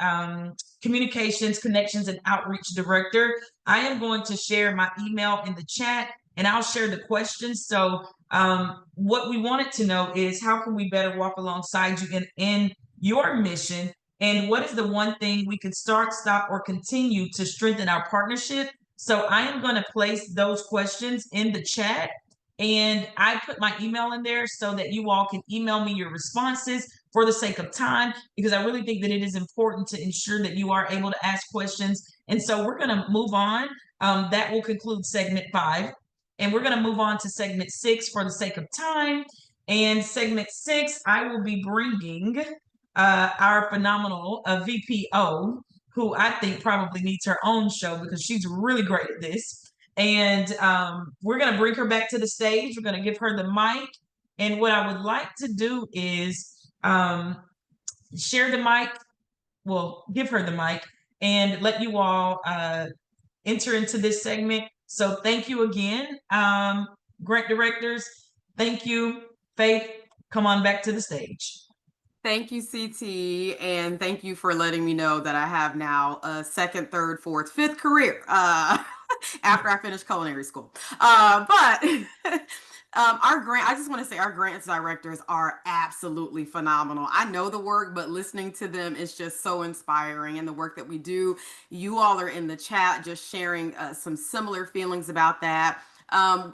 communications, connections, and outreach director, I am going to share my email in the chat, and I'll share the questions. So what we wanted to know is, how can we better walk alongside you in your mission? And what is the one thing we can start, stop, or continue to strengthen our partnership? So I am going to place those questions in the chat, and I put my email in there so that you all can email me your responses for the sake of time, because I really think that it is important to ensure that you are able to ask questions. And so we're going to move on. That will conclude segment 5. And we're going to move on to segment 6 for the sake of time. And segment 6, I will be bringing our phenomenal VPO, who I think probably needs her own show because she's really great at this. And we're going to bring her back to the stage. We're going to give her the mic. And what I would like to do is share the mic. Well, give her the mic and let you all enter into this segment. So thank you again, grant directors. Thank you. Faith, come on back to the stage. Thank you, CT, and thank you for letting me know that I have now a second, third, fourth, fifth career after I finished culinary school. But I just want to say our grants directors are absolutely phenomenal. I know the work, but listening to them is just so inspiring. And the work that we do, you all are in the chat just sharing some similar feelings about that.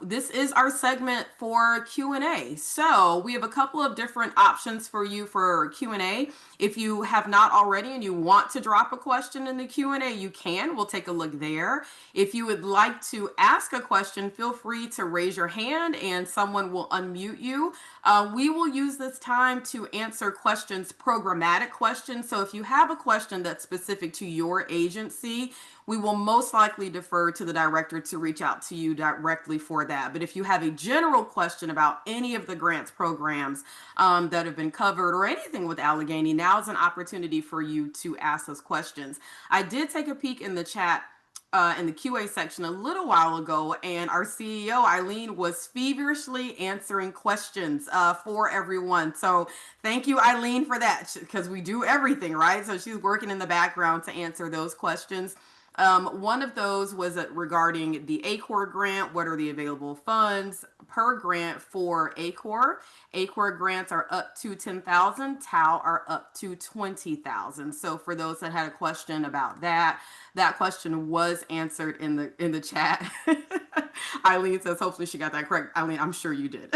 This is our segment for Q&A. So we have a couple of different options for you for Q&A. If you have not already and you want to drop a question in the Q&A, you can. We'll take a look there. If you would like to ask a question, feel free to raise your hand and someone will unmute you. We will use this time to answer questions, programmatic questions. So if you have a question that's specific to your agency, we will most likely defer to the director to reach out to you directly for that. But if you have a general question about any of the grants programs that have been covered or anything with Allegany, now is an opportunity for you to ask us questions. I did take a peek in the chat in the QA section a little while ago, and our CEO, Eileen, was feverishly answering questions for everyone. So thank you, Eileen, for that, because we do everything, right? So she's working in the background to answer those questions. One of those was regarding the ACOR grant. What are the available funds per grant for ACOR? ACOR grants are up to 10,000. TAL are up to 20,000. So for those that had a question about that, that question was answered in the chat. Eileen says, hopefully she got that correct. Eileen, I'm sure you did.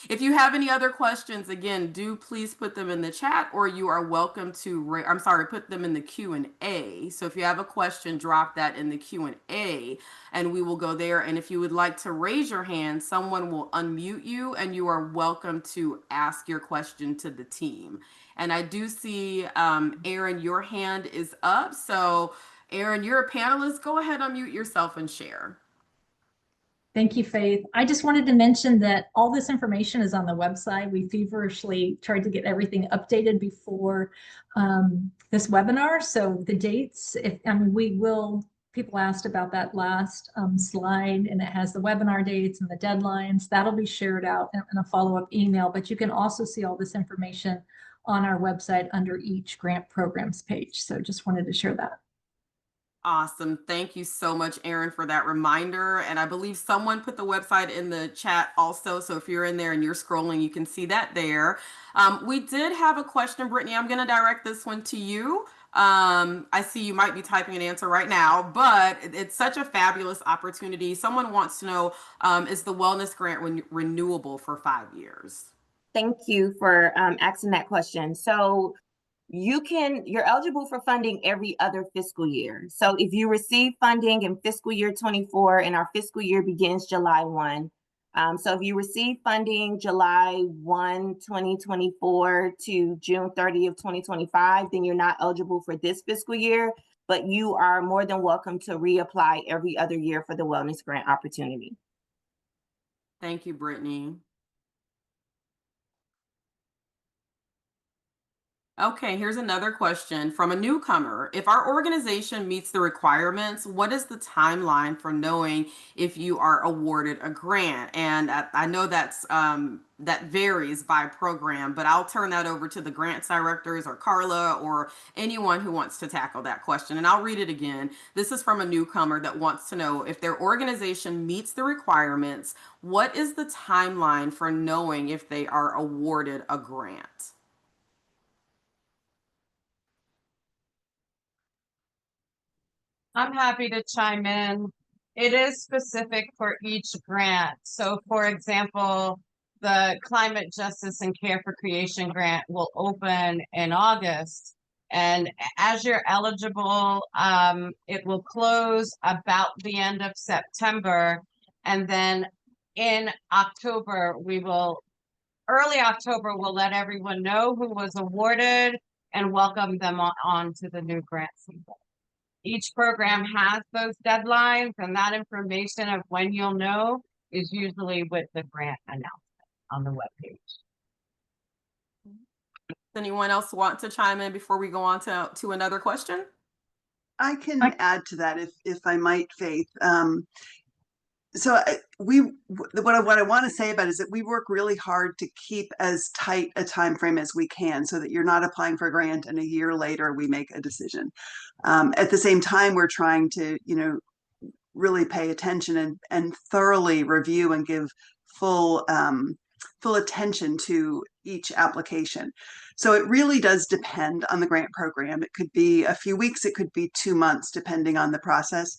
If you have any other questions, again, do please put them in the chat, or you are welcome to, put them in the Q&A. So if you have a question, drop that in the Q&A and we will go there. And if you would like to raise your hand, someone will unmute you and you are welcome to ask your question to the team. And I do see, Aaron, your hand is up. So Aaron, you're a panelist. Go ahead, unmute yourself and share. Thank you, Faith. I just wanted to mention that all this information is on the website. We feverishly tried to get everything updated before this webinar. So the dates, people asked about that last slide, and it has the webinar dates and the deadlines. That'll be shared out in a follow-up email, but you can also see all this information on our website under each grant programs page. So just wanted to share that. Awesome. Thank you so much, Erin, for that reminder. And I believe someone put the website in the chat also. So if you're in there and you're scrolling, you can see that there. We did have a question, Brittany. I'm going to direct this one to you. I see you might be typing an answer right now, but it's such a fabulous opportunity. Someone wants to know, is the wellness grant renewable for 5 years? Thank you for asking that question. So you're eligible for funding every other fiscal year. So if you receive funding in fiscal year 24, and our fiscal year begins July 1. So if you receive funding July 1, 2024 to June 30th, 2025, then you're not eligible for this fiscal year, but you are more than welcome to reapply every other year for the wellness grant opportunity. Thank you, Brittany. Okay, here's another question from a newcomer. If our organization meets the requirements, what is the timeline for knowing if you are awarded a grant? And I know that varies by program, but I'll turn that over to the grants directors or Carla or anyone who wants to tackle that question. And I'll read it again. This is from a newcomer that wants to know if their organization meets the requirements, what is the timeline for knowing if they are awarded a grant? I'm happy to chime in. It is specific for each grant. So for example, the Climate Justice and Care for Creation grant will open in August. And as you're eligible, it will close about the end of September. And then in October, early October, we'll let everyone know who was awarded and welcome them on to the new grant season. Each program has those deadlines, and that information of when you'll know is usually with the grant announcement on the webpage. Does anyone else want to chime in before we go on to another question? I can add to that if I might, Faith. What I want to say about it is that we work really hard to keep as tight a time frame as we can, so that you're not applying for a grant and a year later we make a decision. At the same time, we're trying to, really pay attention and thoroughly review and give full attention to each application. So it really does depend on the grant program. It could be a few weeks, it could be 2 months, depending on the process.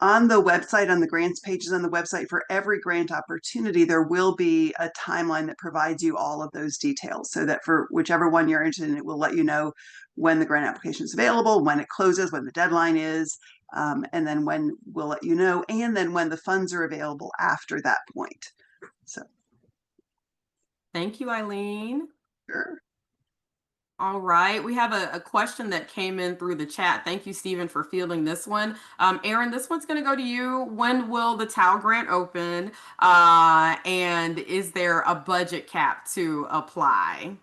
On the website, on the grants pages on the website, for every grant opportunity, there will be a timeline that provides you all of those details, so that for whichever one you're interested in, it will let you know when the grant application is available, when it closes, when the deadline is, and then when we'll let you know, and then when the funds are available after that point. So. Thank you, Eileen. Sure. All right, we have a question that came in through the chat. Thank you, Stephen, for fielding this one. Erin, this one's going to go to you. When will the TAL grant open? And is there a budget cap to apply?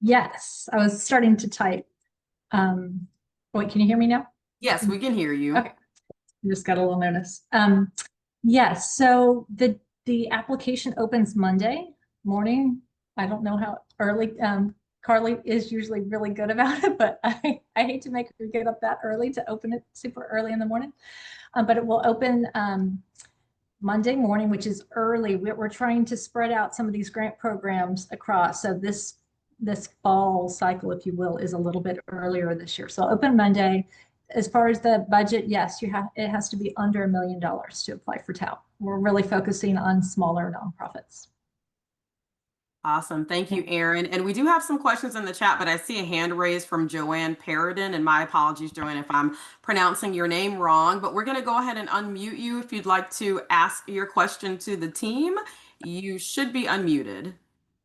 Yes, I was starting to type. Wait, can you hear me now? Yes, we can hear you. Okay, just got a little notice. Yes, so the application opens Monday morning. I don't know how early. Carly is usually really good about it, but I hate to make her get up that early to open it super early in the morning. But it will open Monday morning, which is early. We're trying to spread out some of these grant programs across. So this fall cycle, if you will, is a little bit earlier this year. So open Monday. As far as the budget, yes, it has to be under $1 million to apply for TAL. We're really focusing on smaller nonprofits. Awesome. Thank you, Erin. And we do have some questions in the chat, but I see a hand raised from Joanne Paradin. And my apologies, Joanne, if I'm pronouncing your name wrong, but we're going to go ahead and unmute you. If you'd like to ask your question to the team, you should be unmuted.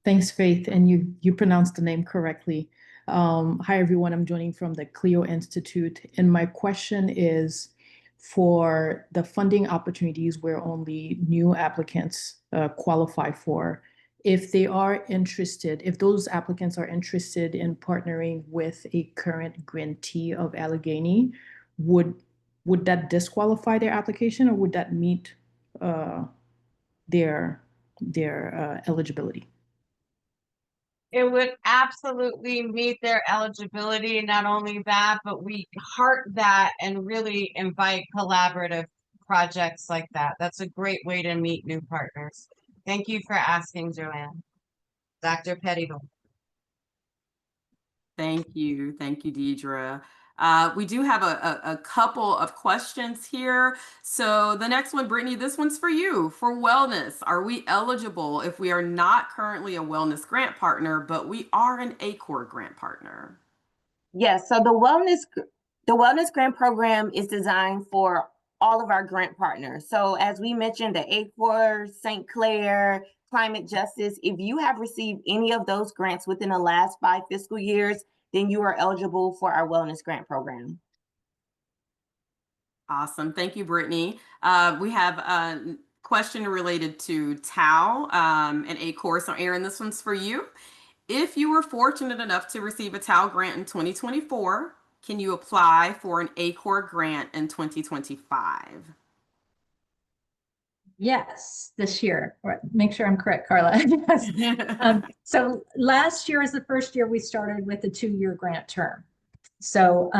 Thanks, Faith. And you pronounced the name correctly. Hi, everyone. I'm joining from the Clio Institute. And my question is for the funding opportunities where only new applicants qualify for. If they are interested, if those applicants are interested in partnering with a current grantee of Allegany, would that disqualify their application, or would that meet their eligibility? it would absolutely meet their eligibility. Not only that, but we heart that and really invite collaborative projects like that. That's a great way to meet new partners. Thank you for asking, Joanne. Dr. Pettibone. Thank you. Thank you, Deidre. We do have a couple of questions here. So the next one, Brittany, this one's for you. For wellness, are we eligible if we are not currently a wellness grant partner, but we are an ACOR grant partner? Yes, so the wellness grant program is designed for all of our grant partners. So as we mentioned, the ACOR, St. Clair, Climate Justice, if you have received any of those grants within the last 5 fiscal years, then you are eligible for our wellness grant program. Awesome. Thank you, Brittany. We have a question related to TAO and ACOR. So Aaron, this one's for you. If you were fortunate enough to receive a TAO grant in 2024, can you apply for an ACOR grant in 2025? Yes, this year. Make sure I'm correct, Carla. Yes. So last year is the first year we started with a 2-year grant term. So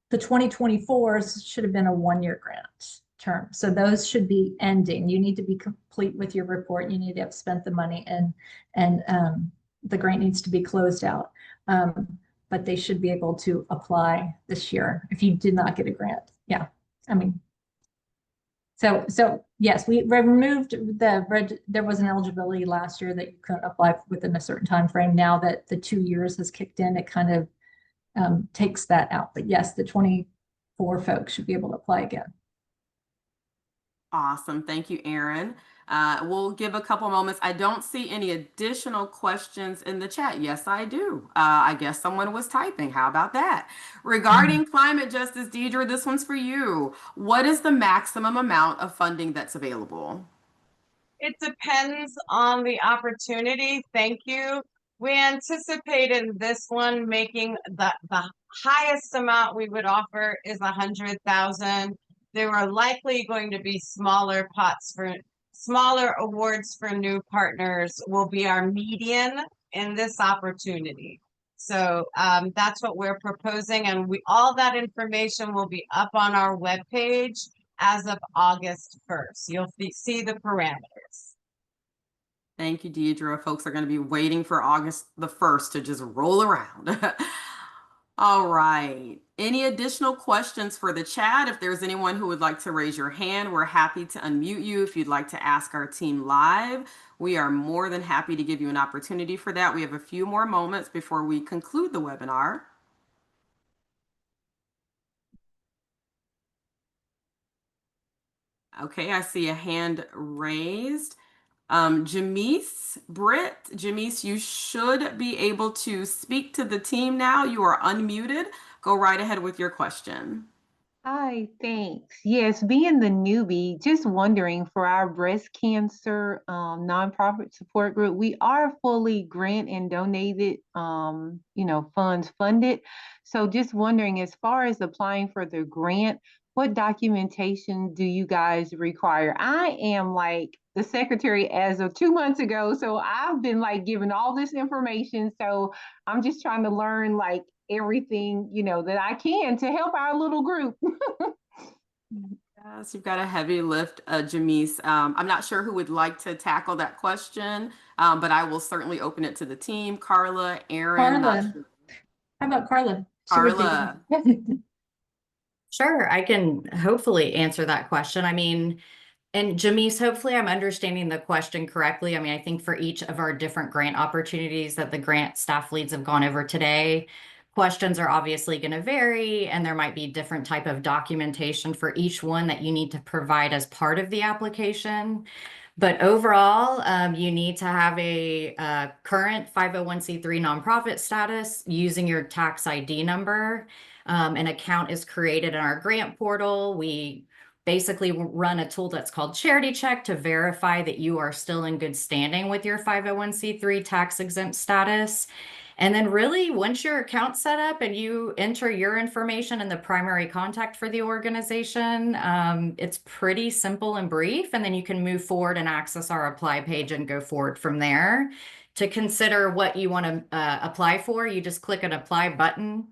the 2024s should have been a 1-year grant term. So those should be ending. You need to be complete with your report. You need to have spent the money, and the grant needs to be closed out. But they should be able to apply this year if you did not get a grant. Yeah, I mean, so yes, we removed there was an eligibility last year that you couldn't apply within a certain time frame. Now that the 2 years has kicked in, it kind of takes that out. But yes, the 24 folks should be able to apply again. Awesome. Thank you, Aaron. We'll give a couple moments. I don't see any additional questions in the chat. Yes, I do. I guess someone was typing. How about that? Regarding climate justice, Deidre, this one's for you. What is the maximum amount of funding that's available? It depends on the opportunity. Thank you. We anticipated this one making the highest amount we would offer is 100,000. There are likely going to be smaller pots for smaller awards for new partners will be our median in this opportunity. So that's what we're proposing, and all that information will be up on our webpage as of August 1st. You'll see the parameters. Thank you, Deidre. Folks are going to be waiting for August the 1st to just roll around. All right. Any additional questions for the chat? If there's anyone who would like to raise your hand, we're happy to unmute you. If you'd like to ask our team live, we are more than happy to give you an opportunity for that. We have a few more moments before we conclude the webinar. Okay, I see a hand raised. Jamise, Jamise, you should be able to speak to the team now. You are unmuted. Go right ahead with your question. Hi, thanks. Yes, being the newbie, just wondering for our breast cancer nonprofit support group, we are fully grant and donated, funds funded. So just wondering, as far as applying for the grant, what documentation do you guys require? I am like the secretary as of 2 months ago, so I've been like given all this information. So I'm just trying to learn like everything, that I can to help our little group. Yes, you've got a heavy lift, Jamise. I'm not sure who would like to tackle that question, but I will certainly open it to the team. Carla, Aaron. Carla. How about Carla? Carla. Sure, I can hopefully answer that question. I mean, and Jamise, hopefully I'm understanding the question correctly. I mean, I think for each of our different grant opportunities that the grant staff leads have gone over today, questions are obviously going to vary, and there might be different type of documentation for each one that you need to provide as part of the application. But overall, you need to have a current 501c3 nonprofit status using your tax ID number. An account is created in our grant portal. We basically run a tool that's called Charity Check to verify that you are still in good standing with your 501c3 tax exempt status. And then really, once your account's set up and you enter your information and the primary contact for the organization, it's pretty simple and brief. And then you can move forward and access our apply page and go forward from there. To consider what you want to apply for, you just click an apply button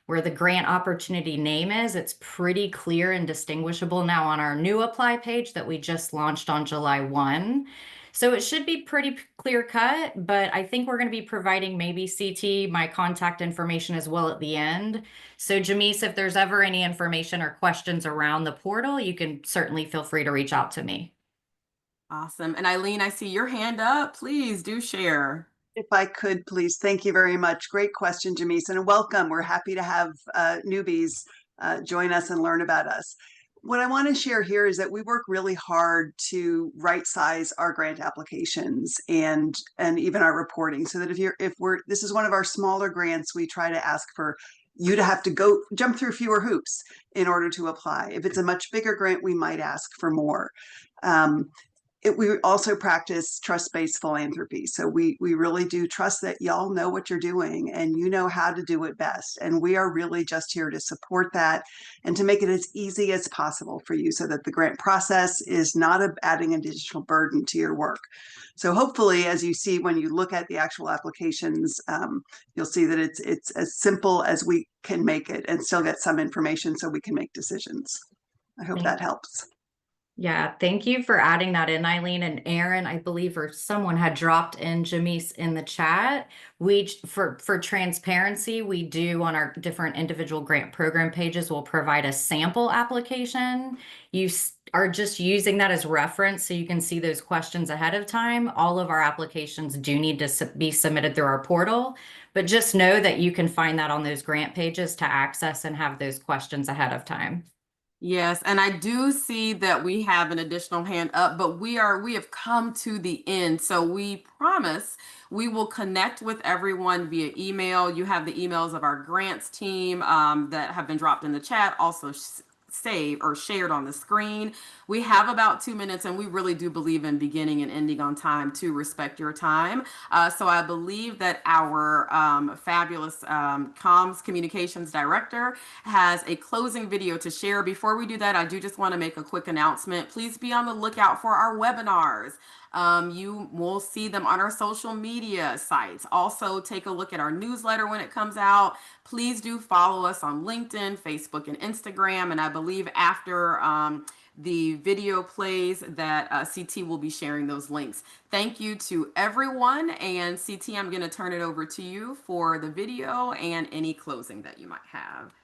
where the grant opportunity name is. It's pretty clear and distinguishable now on our new apply page that we just launched on July 1. So it should be pretty clear cut, but I think we're going to be providing maybe CT my contact information as well at the end. So Jamise, if there's ever any information or questions around the portal, you can certainly feel free to reach out to me. Awesome. And Eileen, I see your hand up. Please do share. If I could, please. Thank you very much. Great question, Jamise, and welcome. We're happy to have newbies join us and learn about us. What I want to share here is that we work really hard to right size our grant applications and even our reporting, so that this is one of our smaller grants, we try to ask for you to have to jump through fewer hoops in order to apply. If it's a much bigger grant, we might ask for more. We also practice trust-based philanthropy. So we really do trust that y'all know what you're doing and you know how to do it best. And we are really just here to support that and to make it as easy as possible for you so that the grant process is not adding additional burden to your work. So hopefully, as you see when you look at the actual applications, you'll see that it's as simple as we can make it and still get some information so we can make decisions. I hope that helps. Yeah, thank you for adding that in, Eileen. And Aaron, I believe, or someone had dropped in Jamise in the chat. For transparency, we do on our different individual grant program pages, we'll provide a sample application. You are just using that as reference so you can see those questions ahead of time. All of our applications do need to be submitted through our portal, but just know that you can find that on those grant pages to access and have those questions ahead of time. Yes, and I do see that we have an additional hand up, but we have come to the end. So we promise we will connect with everyone via email. You have the emails of our grants team that have been dropped in the chat, also saved or shared on the screen. We have about 2 minutes, and we really do believe in beginning and ending on time to respect your time. So I believe that our fabulous comms communications director has a closing video to share. Before we do that, I do just want to make a quick announcement. Please be on the lookout for our webinars. You will see them on our social media sites. Also, take a look at our newsletter when it comes out. Please do follow us on LinkedIn, Facebook, and Instagram. And I believe after the video plays that CT will be sharing those links. Thank you to everyone. And CT, I'm going to turn it over to you for the video and any closing that you might have.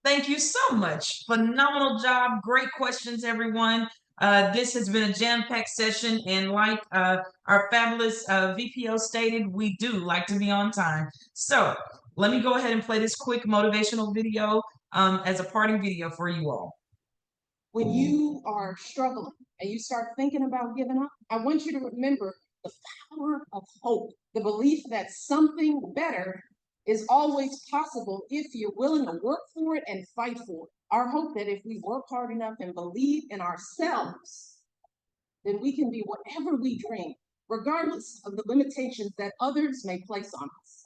Thank you so much. Phenomenal job. Great questions, everyone. This has been a jam-packed session, and like our fabulous VPO stated, we do like to be on time. So let me go ahead and play this quick motivational video as a parting video for you all. When you are struggling and you start thinking about giving up, I want you to remember the power of hope, the belief that something better is always possible if you're willing to work for it and fight for it. Our hope that if we work hard enough and believe in ourselves, then we can be whatever we dream, regardless of the limitations that others may place on us.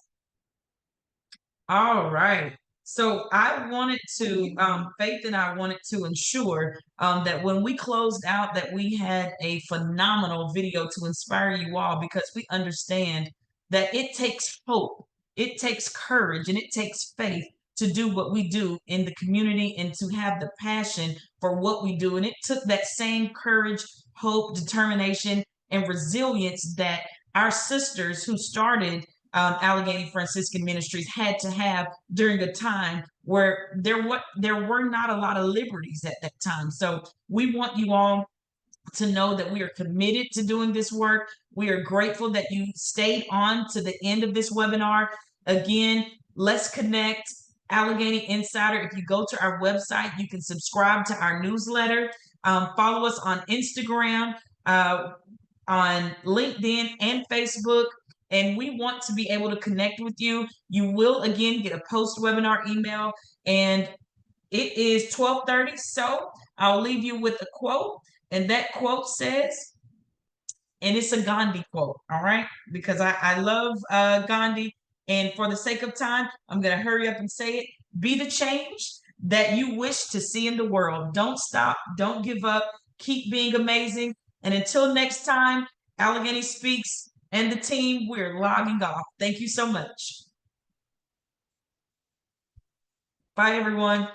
All right. So I wanted to, Faith and I wanted to ensure that when we closed out that we had a phenomenal video to inspire you all, because we understand that it takes hope, it takes courage, and it takes faith to do what we do in the community and to have the passion for what we do. And it took that same courage, hope, determination, and resilience that our sisters who started Allegany Franciscan Ministries had to have during a time where there were not a lot of liberties at that time. So we want you all to know that we are committed to doing this work. We are grateful that you stayed on to the end of this webinar. Again, let's connect. Allegany Insider. If you go to our website, you can subscribe to our newsletter. Follow us on Instagram, on LinkedIn, and Facebook. And we want to be able to connect with you. You will again get a post-webinar email, and it is 12:30. So I'll leave you with a quote, and that quote says, and it's a Gandhi quote, all right? Because I love Gandhi. And for the sake of time, I'm going to hurry up and say it. Be the change that you wish to see in the world. Don't stop. Don't give up. Keep being amazing. And until next time, Allegany Speaks, and the team, we're logging off. Thank you so much. Bye, everyone.